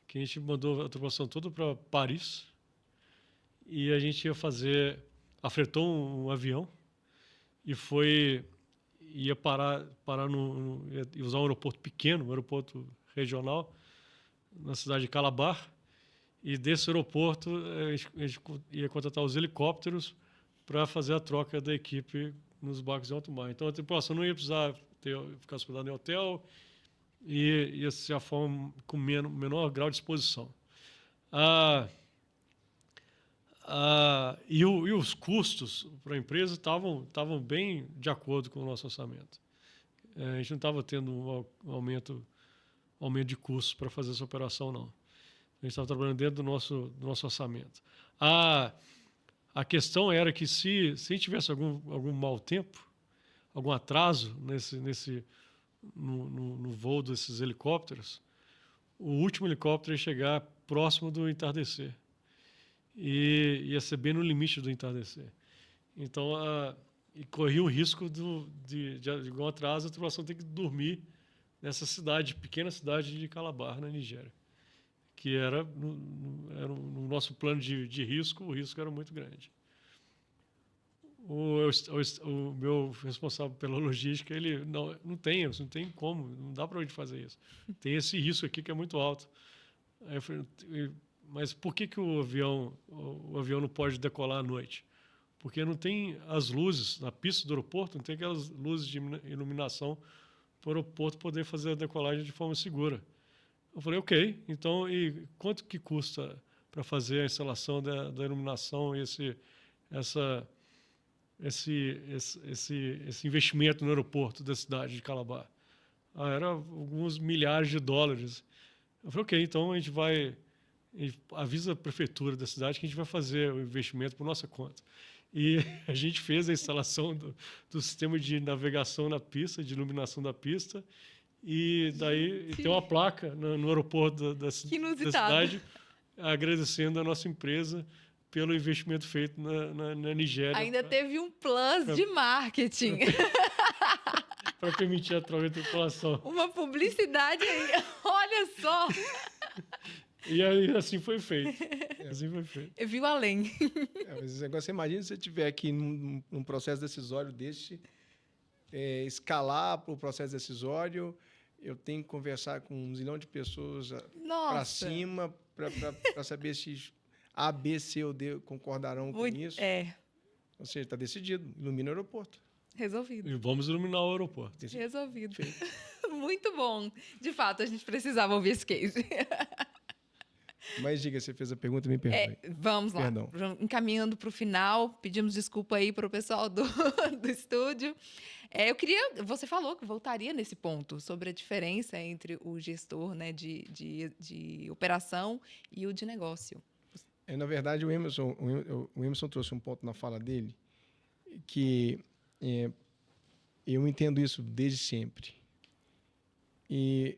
que a gente mandou a tripulação toda para Paris e a gente afretou um avião e ia ia usar um aeroporto pequeno, um aeroporto regional na cidade de Calabar, e desse aeroporto a gente ia contratar os helicópteros para fazer a troca da equipe nos barcos de alto mar. Então a tripulação não ia precisar ficar hospedada em hotel e ia ser a forma com menor grau de exposição. E os custos para a empresa estavam bem de acordo com o nosso orçamento. A gente não estava tendo um aumento de custos para fazer essa operação, não. A gente estava trabalhando dentro do nosso orçamento. A questão era que se a gente tivesse algum mau tempo, algum atraso no voo desses helicópteros, o último helicóptero ia chegar próximo do entardecer. E ia ser bem no limite do entardecer. Então, corria o risco de algum atraso, a tripulação ter que dormir nessa pequena cidade de Calabar, na Nigéria, que era no nosso plano de risco, o risco era muito grande. O meu responsável pela logística, ele não tem como, não dá para a gente fazer isso. Tem esse risco aqui que é muito alto. Aí eu falei, mas por que o avião não pode decolar à noite? Porque não tem as luzes na pista do aeroporto, não tem aquelas luzes de iluminação para o aeroporto poder fazer a decolagem de forma segura. Eu falei, ok, então e quanto que custa para fazer a instalação da iluminação e esse investimento no aeroporto da cidade de Calabar? Era alguns milhares de dólares. Eu falei, ok, então a gente avisa a prefeitura da cidade que a gente vai fazer o investimento por nossa conta. E a gente fez a instalação do sistema de navegação na pista, de iluminação da pista, e daí tem uma placa no aeroporto da cidade agradecendo a nossa empresa pelo investimento feito na Nigéria. Ainda teve um plus de marketing. Para permitir a troca de tripulação. Uma publicidade aí, olha só! E aí, assim foi feito. Eu vi além. Mas agora você imagina se você estiver aqui num processo decisório desse, escalar para o processo decisório, eu tenho que conversar com 1 zilhão de pessoas para Nossa! cima para saber se A, B, C ou D concordarão com isso. Ou seja, está decidido. Ilumina o aeroporto. Resolvido. E vamos iluminar o aeroporto. Resolvido. Muito bom. De fato, a gente precisava ouvir esse case. Mas diga, você fez a pergunta, me perdoe. Vamos lá. Perdão. Encaminhando para o final, pedimos desculpa aí para o pessoal do estúdio. Você falou que voltaria nesse ponto, sobre a diferença entre o gestor, né, de operação e o de negócio. Na verdade, o Emerson trouxe um ponto na fala dele que eu entendo isso desde sempre. E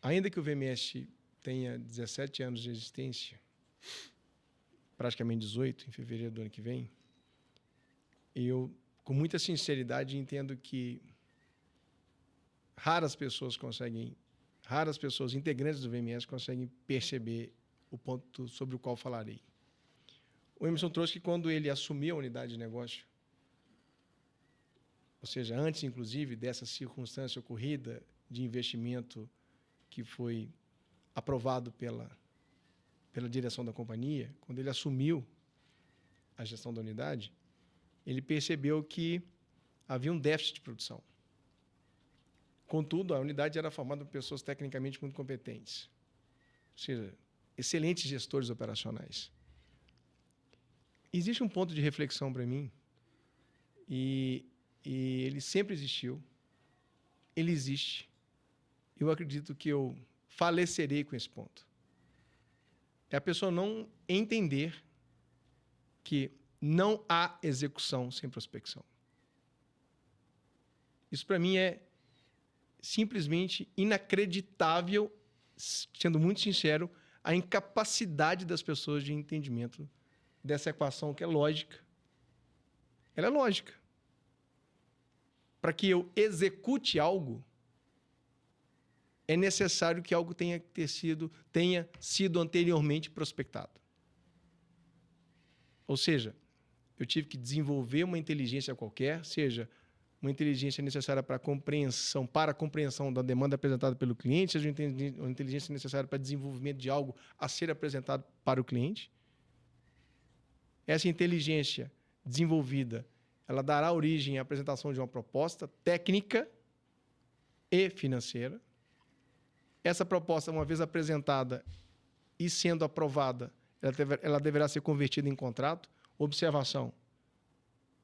ainda que o VMS tenha 17 anos de existência, praticamente 18, em fevereiro do ano que vem, eu, com muita sinceridade, entendo que raras pessoas, integrantes do VMS, conseguem perceber o ponto sobre o qual falarei. O Emerson trouxe que quando ele assumiu a unidade de negócio, ou seja, antes, inclusive, dessa circunstância ocorrida de investimento que foi aprovado pela direção da companhia, quando ele assumiu a gestão da unidade, ele percebeu que havia um déficit de produção. Contudo, a unidade era formada por pessoas tecnicamente muito competentes, ou seja, excelentes gestores operacionais. Existe um ponto de reflexão para mim, e ele sempre existiu, ele existe. Eu acredito que eu falecerei com esse ponto. É a pessoa não entender que não há execução sem prospecção. Isso, para mim, é simplesmente inacreditável, sendo muito sincero, a incapacidade das pessoas de entendimento dessa equação que é lógica. Ela é lógica. Para que eu execute algo, é necessário que algo tenha sido anteriormente prospectado. Ou seja, eu tive que desenvolver uma inteligência qualquer, seja uma inteligência necessária para a compreensão da demanda apresentada pelo cliente, seja uma inteligência necessária para desenvolvimento de algo a ser apresentado para o cliente. Essa inteligência desenvolvida, ela dará origem à apresentação de uma proposta técnica e financeira. Essa proposta, uma vez apresentada e sendo aprovada, ela deverá ser convertida em contrato. Observação: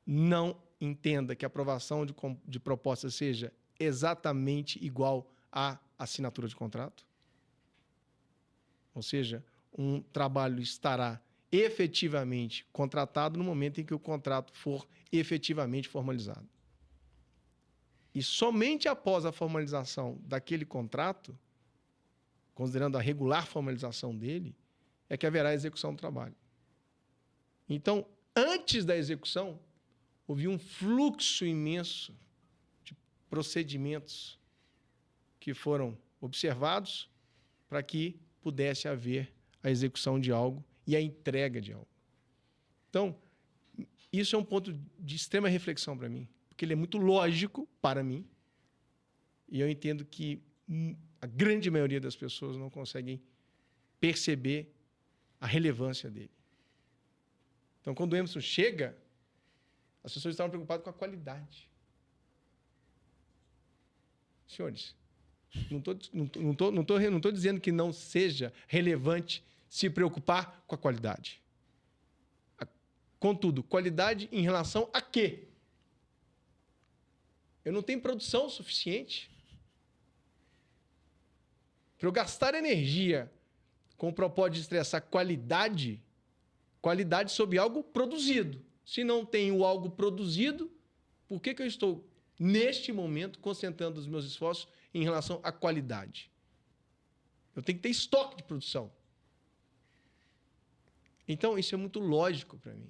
não entenda que a aprovação de proposta seja exatamente igual à assinatura de contrato. Ou seja, um trabalho estará efetivamente contratado no momento em que o contrato for efetivamente formalizado. E somente após a formalização daquele contrato, considerando a regular formalização dele, é que haverá a execução do trabalho. Então, antes da execução, houve um fluxo imenso de procedimentos que foram observados para que pudesse haver a execução de algo e a entrega de algo. Então, isso é um ponto de extrema reflexão para mim, porque ele é muito lógico para mim, e eu entendo que a grande maioria das pessoas não conseguem perceber a relevância dele. Então, quando o Emerson chega, as pessoas estavam preocupadas com a qualidade. Senhores, não estou dizendo que não seja relevante se preocupar com a qualidade. Contudo, qualidade em relação a quê? Eu não tenho produção suficiente para eu gastar energia com o propósito de estressar qualidade sobre algo produzido. Se não tenho algo produzido, por que eu estou, neste momento, concentrando os meus esforços em relação à qualidade? Eu tenho que ter estoque de produção. Então, isso é muito lógico para mim.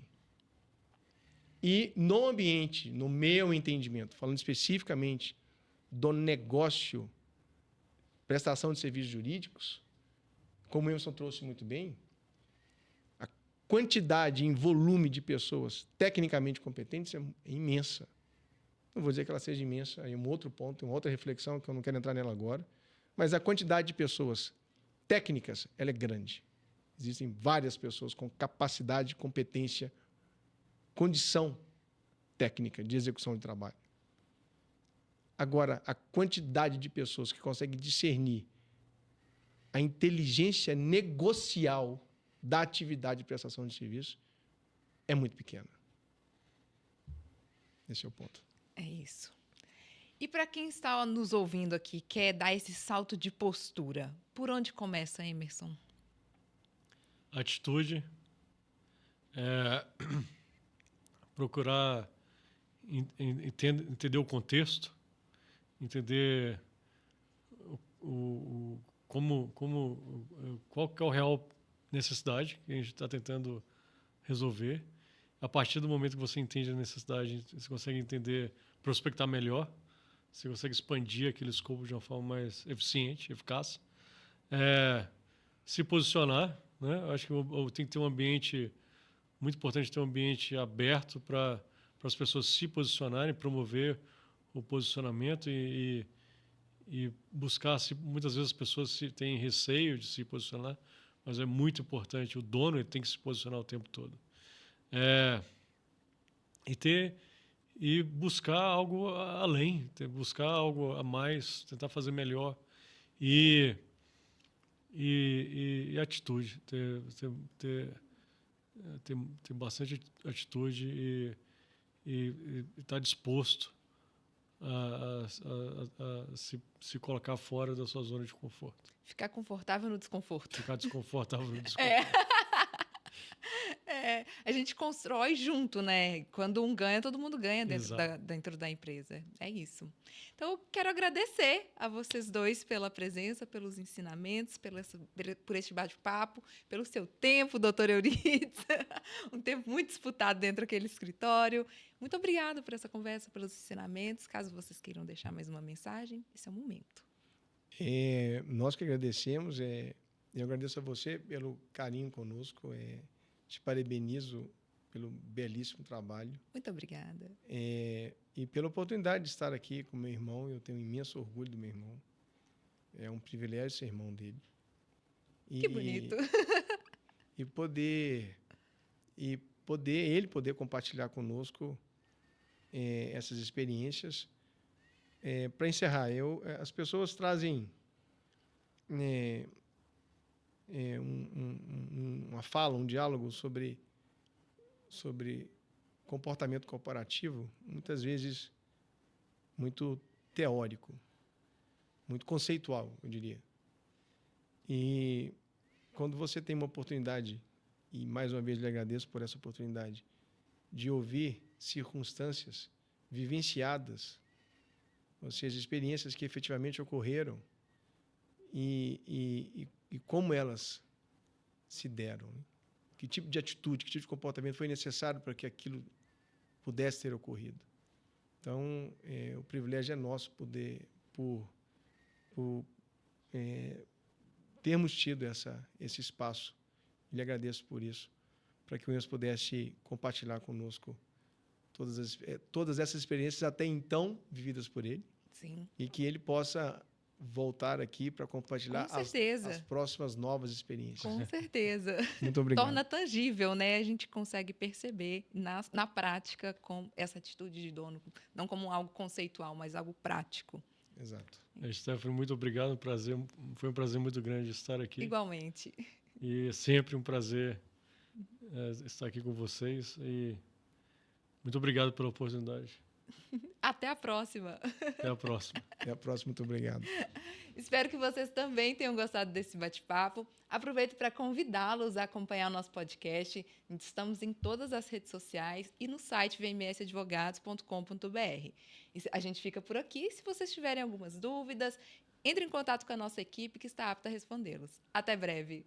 E no ambiente, no meu entendimento, falando especificamente do negócio, prestação de serviços jurídicos, como o Emerson trouxe muito bem, a quantidade em volume de pessoas tecnicamente competentes é imensa. Não vou dizer que ela seja imensa, aí é um outro ponto, uma outra reflexão que eu não quero entrar nela agora. Mas a quantidade de pessoas técnicas, ela é grande. Existem várias pessoas com capacidade, competência, condição técnica de execução de trabalho. Agora, a quantidade de pessoas que conseguem discernir a inteligência negocial da atividade de prestação de serviço é muito pequena. Esse é o ponto. É isso. E para quem está nos ouvindo aqui, quer dar esse salto de postura, por onde começa, Emerson? Atitude, procurar entender o contexto, entender qual que é a real necessidade que a gente está tentando resolver. A partir do momento que você entende a necessidade, você consegue entender, prospectar melhor, você consegue expandir aquele escopo de uma forma mais eficiente, eficaz. Se posicionar, né? Eu acho que tem que ter um ambiente, muito importante ter um ambiente aberto para as pessoas se posicionarem, promover o posicionamento e buscar. Muitas vezes as pessoas têm receio de se posicionar, mas é muito importante. O dono ele tem que se posicionar o tempo todo. E buscar algo além, buscar algo a mais, tentar fazer melhor. E atitude, ter bastante atitude e estar disposto a se colocar fora da sua zona de conforto. Ficar confortável no desconforto. Ficar desconfortável no desconforto. A gente constrói junto, né? Quando um ganha, todo mundo ganha dentro da empresa. É isso. Então, eu quero agradecer a vocês dois pela presença, pelos ensinamentos, por este bate-papo, pelo seu tempo, doutor Euridice. Um tempo muito disputado dentro daquele escritório. Muito obrigada por essa conversa, pelos ensinamentos. Caso vocês queiram deixar mais uma mensagem, esse é o momento. Nós que agradecemos. Eu agradeço a você pelo carinho conosco. Te parabenizo pelo belíssimo trabalho. Muito obrigada. E pela oportunidade de estar aqui com meu irmão. Eu tenho um imenso orgulho do meu irmão. É um privilégio ser irmão dele. Que bonito. E ele poder compartilhar conosco essas experiências. Para encerrar, as pessoas trazem uma fala, um diálogo sobre comportamento corporativo, muitas vezes muito teórico, muito conceitual, eu diria. E quando você tem uma oportunidade, e mais uma vez lhe agradeço por essa oportunidade, de ouvir circunstâncias vivenciadas, ou seja, experiências que efetivamente ocorreram e como elas se deram, né? Que tipo de atitude, que tipo de comportamento foi necessário para que aquilo pudesse ter ocorrido. Então, o privilégio é nosso por termos tido esse espaço. E lhe agradeço por isso, para que o Emerson pudesse compartilhar conosco todas essas experiências até então vividas por ele. Sim. E que ele possa voltar aqui para compartilhar as próximas novas experiências. Com certeza. Muito obrigado. Torna tangível, né? A gente consegue perceber na prática com essa atitude de dono, não como algo conceitual, mas algo prático. Exato. Stephanie, muito obrigado. Foi um prazer muito grande estar aqui. Igualmente. E é sempre um prazer estar aqui com vocês. E muito obrigado pela oportunidade. Até a próxima. Até a próxima. Até a próxima, muito obrigado. Espero que vocês também tenham gostado desse bate-papo. Aproveito para convidá-los a acompanhar o nosso podcast. Estamos em todas as redes sociais e no site vmsadvogados.com.br. A gente fica por aqui. Se vocês tiverem algumas dúvidas, entre em contato com a nossa equipe que está apta a respondê-los. Até breve.